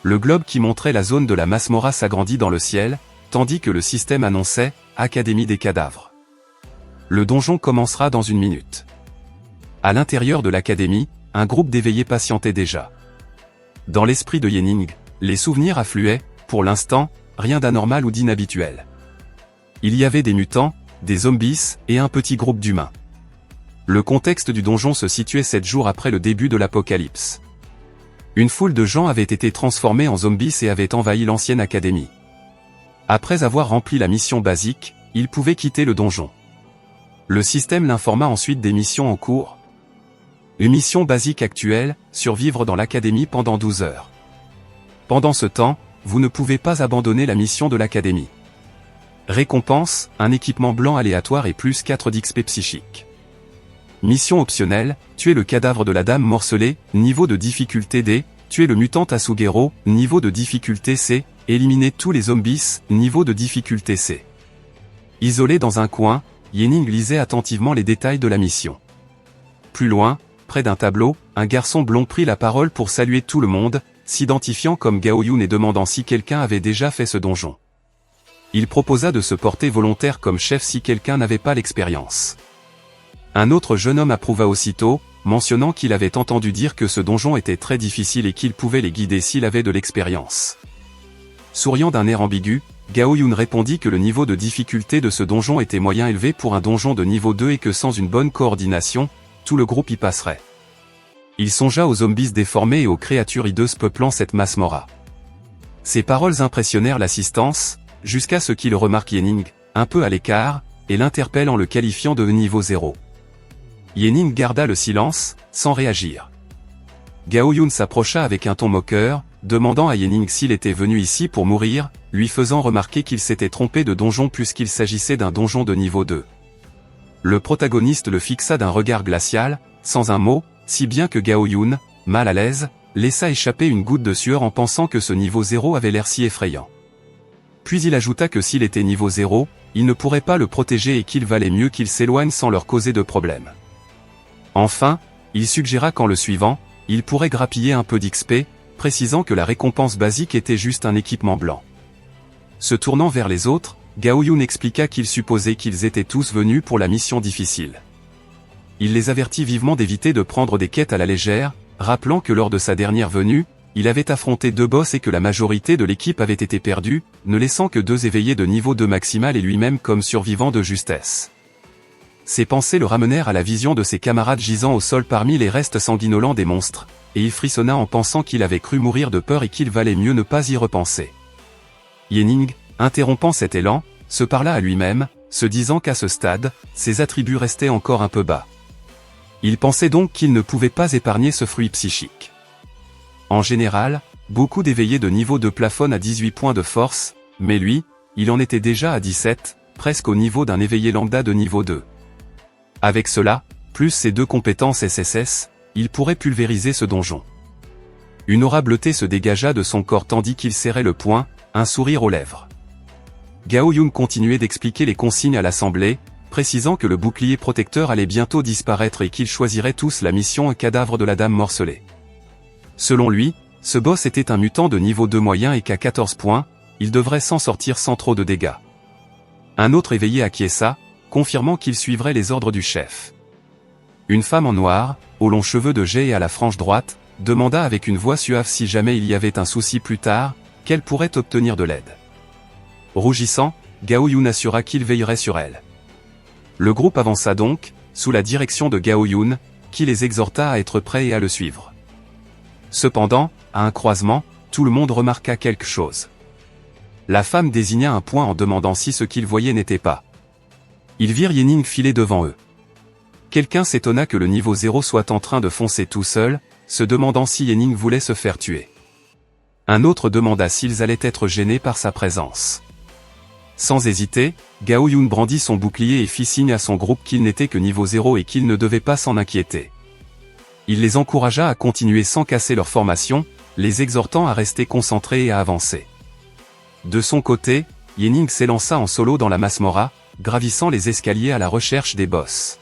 Speaker 1: Le globe qui montrait la zone de la Masmorra s'agrandit dans le ciel, tandis que le système annonçait « Académie des cadavres ». Le donjon commencera dans une minute. À l'intérieur de l'académie, un groupe d'éveillés patientait déjà. Dans l'esprit de Ye-Ning, les souvenirs affluaient, pour l'instant, rien d'anormal ou d'inhabituel. Il y avait des mutants, des zombies, et un petit groupe d'humains. Le contexte du donjon se situait 7 jours après le début de l'apocalypse. Une foule de gens avait été transformée en zombies et avait envahi l'ancienne académie. Après avoir rempli la mission basique, ils pouvaient quitter le donjon. Le système l'informa ensuite des missions en cours. Une mission basique actuelle, survivre dans l'académie pendant 12 heures. Pendant ce temps, vous ne pouvez pas abandonner la mission de l'académie. Récompense, un équipement blanc aléatoire et plus 4 d'XP psychique. Mission optionnelle, tuer le cadavre de la dame morcelée, niveau de difficulté D, tuer le mutant Asugero, niveau de difficulté C, éliminer tous les zombies, niveau de difficulté C. Isolé dans un coin, Ye-Ning lisait attentivement les détails de la mission. Plus loin, près d'un tableau, un garçon blond prit la parole pour saluer tout le monde, s'identifiant comme Gao Yun et demandant si quelqu'un avait déjà fait ce donjon. Il proposa de se porter volontaire comme chef si quelqu'un n'avait pas l'expérience. Un autre jeune homme approuva aussitôt, mentionnant qu'il avait entendu dire que ce donjon était très difficile et qu'il pouvait les guider s'il avait de l'expérience. Souriant d'un air ambigu, Gao Yun répondit que le niveau de difficulté de ce donjon était moyen élevé pour un donjon de niveau 2 et que sans une bonne coordination, tout le groupe y passerait. Il songea aux zombies déformés et aux créatures hideuses peuplant cette Masmorra. Ces paroles impressionnèrent l'assistance, jusqu'à ce qu'il remarque Ye-Ning, un peu à l'écart, et l'interpelle en le qualifiant de niveau 0. Ye-Ning garda le silence, sans réagir. Gao Yun s'approcha avec un ton moqueur, demandant à Ye-Ning s'il était venu ici pour mourir, lui faisant remarquer qu'il s'était trompé de donjon puisqu'il s'agissait d'un donjon de niveau 2. Le protagoniste le fixa d'un regard glacial, sans un mot, si bien que Gao Yun, mal à l'aise, laissa échapper une goutte de sueur en pensant que ce niveau 0 avait l'air si effrayant. Puis il ajouta que s'il était niveau 0, il ne pourrait pas le protéger et qu'il valait mieux qu'il s'éloigne sans leur causer de problème. Enfin, il suggéra qu'en le suivant, il pourrait grappiller un peu d'XP, précisant que la récompense basique était juste un équipement blanc. Se tournant vers les autres, Gao Yun expliqua qu'il supposait qu'ils étaient tous venus pour la mission difficile. Il les avertit vivement d'éviter de prendre des quêtes à la légère, rappelant que lors de sa dernière venue, il avait affronté 2 boss et que la majorité de l'équipe avait été perdue, ne laissant que 2 éveillés de niveau 2 maximal et lui-même comme survivant de justesse. Ses pensées le ramenèrent à la vision de ses camarades gisant au sol parmi les restes sanguinolents des monstres, et il frissonna en pensant qu'il avait cru mourir de peur et qu'il valait mieux ne pas y repenser. Yening, interrompant cet élan, se parla à lui-même, se disant qu'à ce stade, ses attributs restaient encore un peu bas. Il pensait donc qu'il ne pouvait pas épargner ce fruit psychique. En général, beaucoup d'éveillés de niveau 2 plafonnent à 18 points de force, mais lui, il en était déjà à 17, presque au niveau d'un éveillé lambda de niveau 2. Avec cela, plus ses 2 compétences SSS, il pourrait pulvériser ce donjon. Une aura bleutée se dégagea de son corps tandis qu'il serrait le poing, un sourire aux lèvres. Gao Yun continuait d'expliquer les consignes à l'assemblée, précisant que le bouclier protecteur allait bientôt disparaître et qu'ils choisiraient tous la mission Un cadavre de la dame morcelée. Selon lui, ce boss était un mutant de niveau 2 moyen et qu'à 14 points, il devrait s'en sortir sans trop de dégâts. Un autre éveillé acquiesça, confirmant qu'il suivrait les ordres du chef. Une femme en noir, aux longs cheveux de jais et à la frange droite, demanda avec une voix suave si jamais il y avait un souci plus tard, qu'elle pourrait obtenir de l'aide. Rougissant, Gao Yun assura qu'il veillerait sur elle. Le groupe avança donc, sous la direction de Gao Yun, qui les exhorta à être prêts et à le suivre. Cependant, à un croisement, tout le monde remarqua quelque chose. La femme désigna un point en demandant si ce qu'ils voyaient n'était pas. Ils virent Yening filer devant eux. Quelqu'un s'étonna que le niveau 0 soit en train de foncer tout seul, se demandant si Yening voulait se faire tuer. Un autre demanda s'ils allaient être gênés par sa présence. Sans hésiter, Gao Yun brandit son bouclier et fit signe à son groupe qu'il n'était que niveau 0 et qu'il ne devait pas s'en inquiéter. Il les encouragea à continuer sans casser leur formation, les exhortant à rester concentrés et à avancer. De son côté, Yening s'élança en solo dans la Masmorra, gravissant les escaliers à la recherche des boss.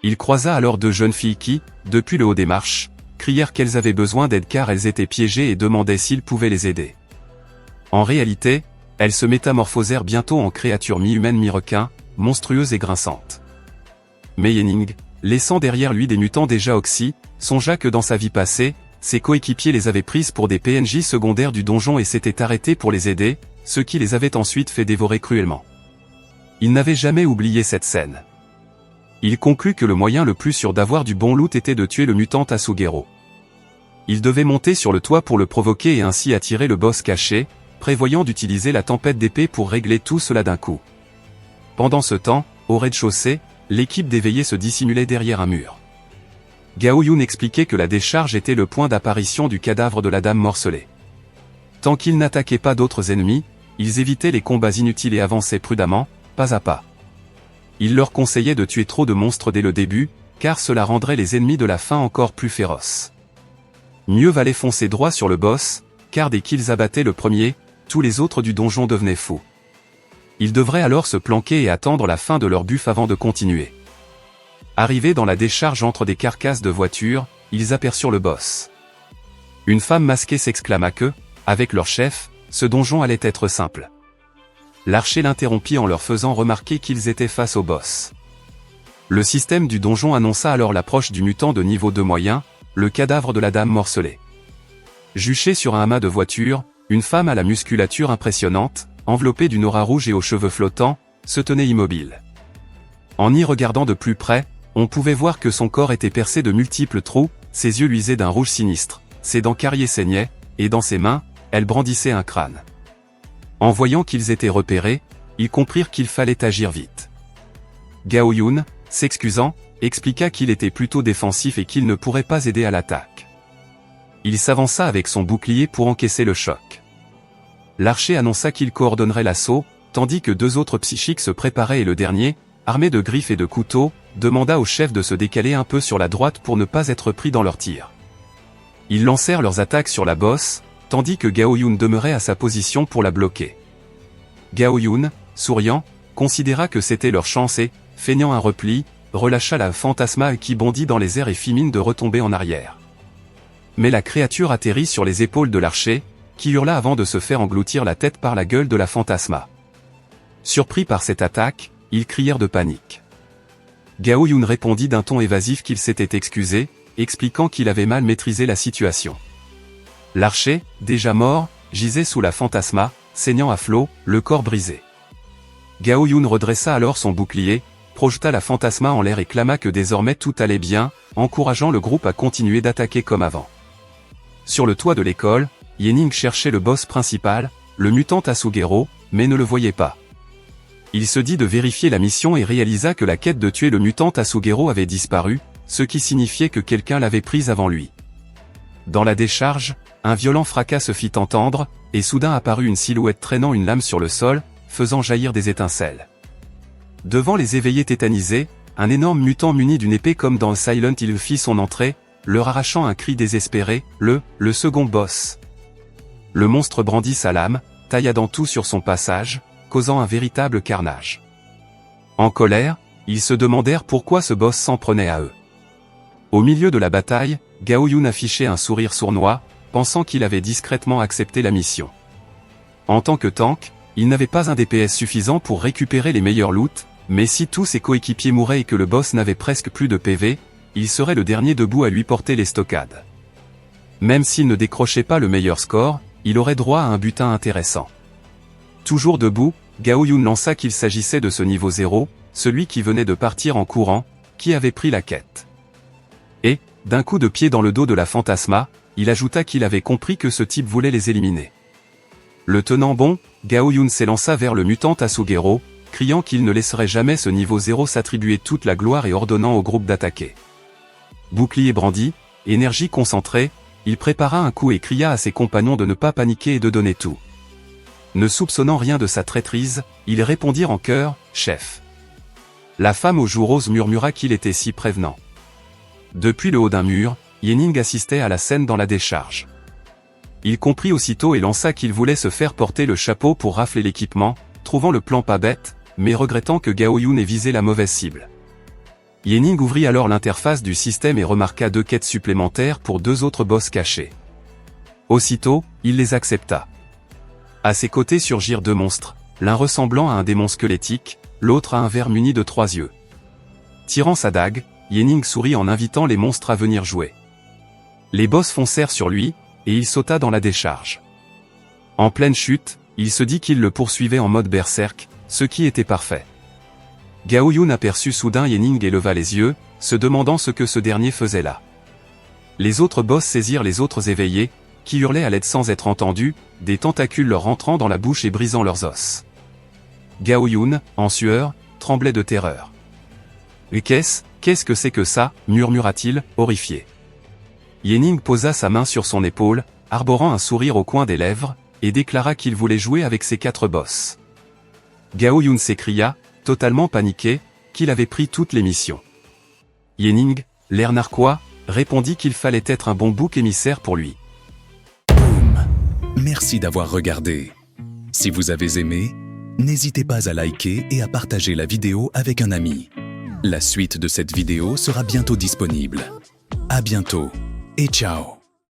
Speaker 1: Il croisa alors 2 jeunes filles qui, depuis le haut des marches, crièrent qu'elles avaient besoin d'aide car elles étaient piégées et demandaient s'il pouvait les aider. En réalité, elles se métamorphosèrent bientôt en créatures mi-humaines mi-requins, monstrueuses et grinçantes. Mais Yening, laissant derrière lui des mutants déjà oxy, songea que dans sa vie passée, ses coéquipiers les avaient prises pour des PNJ secondaires du donjon et s'étaient arrêtés pour les aider, ce qui les avait ensuite fait dévorer cruellement. Il n'avait jamais oublié cette scène. Il conclut que le moyen le plus sûr d'avoir du bon loot était de tuer le mutant Asugero. Il devait monter sur le toit pour le provoquer et ainsi attirer le boss caché, prévoyant d'utiliser la tempête d'épée pour régler tout cela d'un coup. Pendant ce temps, au rez-de-chaussée, l'équipe d'éveillés se dissimulait derrière un mur. Gao Yun expliquait que la décharge était le point d'apparition du cadavre de la dame morcelée. Tant qu'ils n'attaquaient pas d'autres ennemis, ils évitaient les combats inutiles et avançaient prudemment, pas à pas. Il leur conseillait de tuer trop de monstres dès le début, car cela rendrait les ennemis de la fin encore plus féroces. Mieux valait foncer droit sur le boss, car dès qu'ils abattaient le premier, tous les autres du donjon devenaient fous. Ils devraient alors se planquer et attendre la fin de leur buff avant de continuer. Arrivés dans la décharge entre des carcasses de voitures, ils aperçurent le boss. Une femme masquée s'exclama que, avec leur chef, ce donjon allait être simple. L'archer l'interrompit en leur faisant remarquer qu'ils étaient face au boss. Le système du donjon annonça alors l'approche du mutant de niveau 2 moyen, le cadavre de la dame morcelée. Juchée sur un amas de voitures, une femme à la musculature impressionnante, enveloppée d'une aura rouge et aux cheveux flottants, se tenait immobile. En y regardant de plus près, on pouvait voir que son corps était percé de multiples trous, ses yeux luisaient d'un rouge sinistre, ses dents carriées saignaient, et dans ses mains, elle brandissait un crâne. En voyant qu'ils étaient repérés, ils comprirent qu'il fallait agir vite. Gao Yun, s'excusant, expliqua qu'il était plutôt défensif et qu'il ne pourrait pas aider à l'attaque. Il s'avança avec son bouclier pour encaisser le choc. L'archer annonça qu'il coordonnerait l'assaut, tandis que 2 autres psychiques se préparaient et le dernier, armé de griffes et de couteaux, demanda au chef de se décaler un peu sur la droite pour ne pas être pris dans leurs tirs. Ils lancèrent leurs attaques sur la bosse, tandis que Gao Yun demeurait à sa position pour la bloquer. Gao Yun, souriant, considéra que c'était leur chance et, feignant un repli, relâcha la fantasma qui bondit dans les airs et fit mine de retomber en arrière. Mais la créature atterrit sur les épaules de l'archer, qui hurla avant de se faire engloutir la tête par la gueule de la fantasma. Surpris par cette attaque, ils crièrent de panique. Gao Yun répondit d'un ton évasif qu'il s'était excusé, expliquant qu'il avait mal maîtrisé la situation. L'archer, déjà mort, gisait sous la fantasma, saignant à flot, le corps brisé. Gao Yun redressa alors son bouclier, projeta la fantasma en l'air et clama que désormais tout allait bien, encourageant le groupe à continuer d'attaquer comme avant. Sur le toit de l'école, Yening cherchait le boss principal, le mutant Asugero, mais ne le voyait pas. Il se dit de vérifier la mission et réalisa que la quête de tuer le mutant Asugero avait disparu, ce qui signifiait que quelqu'un l'avait prise avant lui. Dans la décharge, un violent fracas se fit entendre, et soudain apparut une silhouette traînant une lame sur le sol, faisant jaillir des étincelles. Devant les éveillés tétanisés, un énorme mutant muni d'une épée comme dans Silent Hill fit son entrée, leur arrachant un cri désespéré, le second boss. Le monstre brandit sa lame, tailladant tout sur son passage, causant un véritable carnage. En colère, ils se demandèrent pourquoi ce boss s'en prenait à eux. Au milieu de la bataille, Gao Yun affichait un sourire sournois, pensant qu'il avait discrètement accepté la mission. En tant que tank, il n'avait pas un DPS suffisant pour récupérer les meilleurs loots, mais si tous ses coéquipiers mouraient et que le boss n'avait presque plus de PV, il serait le dernier debout à lui porter les stockades. Même s'il ne décrochait pas le meilleur score, il aurait droit à un butin intéressant. Toujours debout, Gao Yun lança qu'il s'agissait de ce niveau 0, celui qui venait de partir en courant, qui avait pris la quête. Et, d'un coup de pied dans le dos de la fantasma, il ajouta qu'il avait compris que ce type voulait les éliminer. Le tenant bon, Gao Yun s'élança vers le mutant Asugero, criant qu'il ne laisserait jamais ce niveau 0 s'attribuer toute la gloire et ordonnant au groupe d'attaquer. Bouclier brandi, énergie concentrée, il prépara un coup et cria à ses compagnons de ne pas paniquer et de donner tout. Ne soupçonnant rien de sa traîtrise, ils répondirent en chœur, « Chef ». La femme aux joues roses murmura qu'il était si prévenant. Depuis le haut d'un mur, Yening assistait à la scène dans la décharge. Il comprit aussitôt et lança qu'il voulait se faire porter le chapeau pour rafler l'équipement, trouvant le plan pas bête, mais regrettant que Gao Yun ait visé la mauvaise cible. Yening ouvrit alors l'interface du système et remarqua 2 quêtes supplémentaires pour 2 autres boss cachés. Aussitôt, il les accepta. À ses côtés surgirent 2 monstres, l'un ressemblant à un démon squelettique, l'autre à un ver muni de 3 yeux. Tirant sa dague, Yening sourit en invitant les monstres à venir jouer. Les boss foncèrent sur lui, et il sauta dans la décharge. En pleine chute, il se dit qu'il le poursuivait en mode berserk, ce qui était parfait. Gao Yun aperçut soudain Yening et leva les yeux, se demandant ce que ce dernier faisait là. Les autres boss saisirent les autres éveillés, qui hurlaient à l'aide sans être entendus, des tentacules leur rentrant dans la bouche et brisant leurs os. Gao Yun, en sueur, tremblait de terreur. « Et qu'est-ce que c'est que ça » murmura-t-il, horrifié. Yening posa sa main sur son épaule, arborant un sourire au coin des lèvres, et déclara qu'il voulait jouer avec ses 4 boss. Gao Yun s'écria, totalement paniqué, qu'il avait pris toutes les missions. Yening, l'air narquois, répondit qu'il fallait être un bon bouc émissaire pour lui.
Speaker 3: Boum. Merci d'avoir regardé. Si vous avez aimé, n'hésitez pas à liker et à partager la vidéo avec un ami. La suite de cette vidéo sera bientôt disponible. À bientôt et ciao.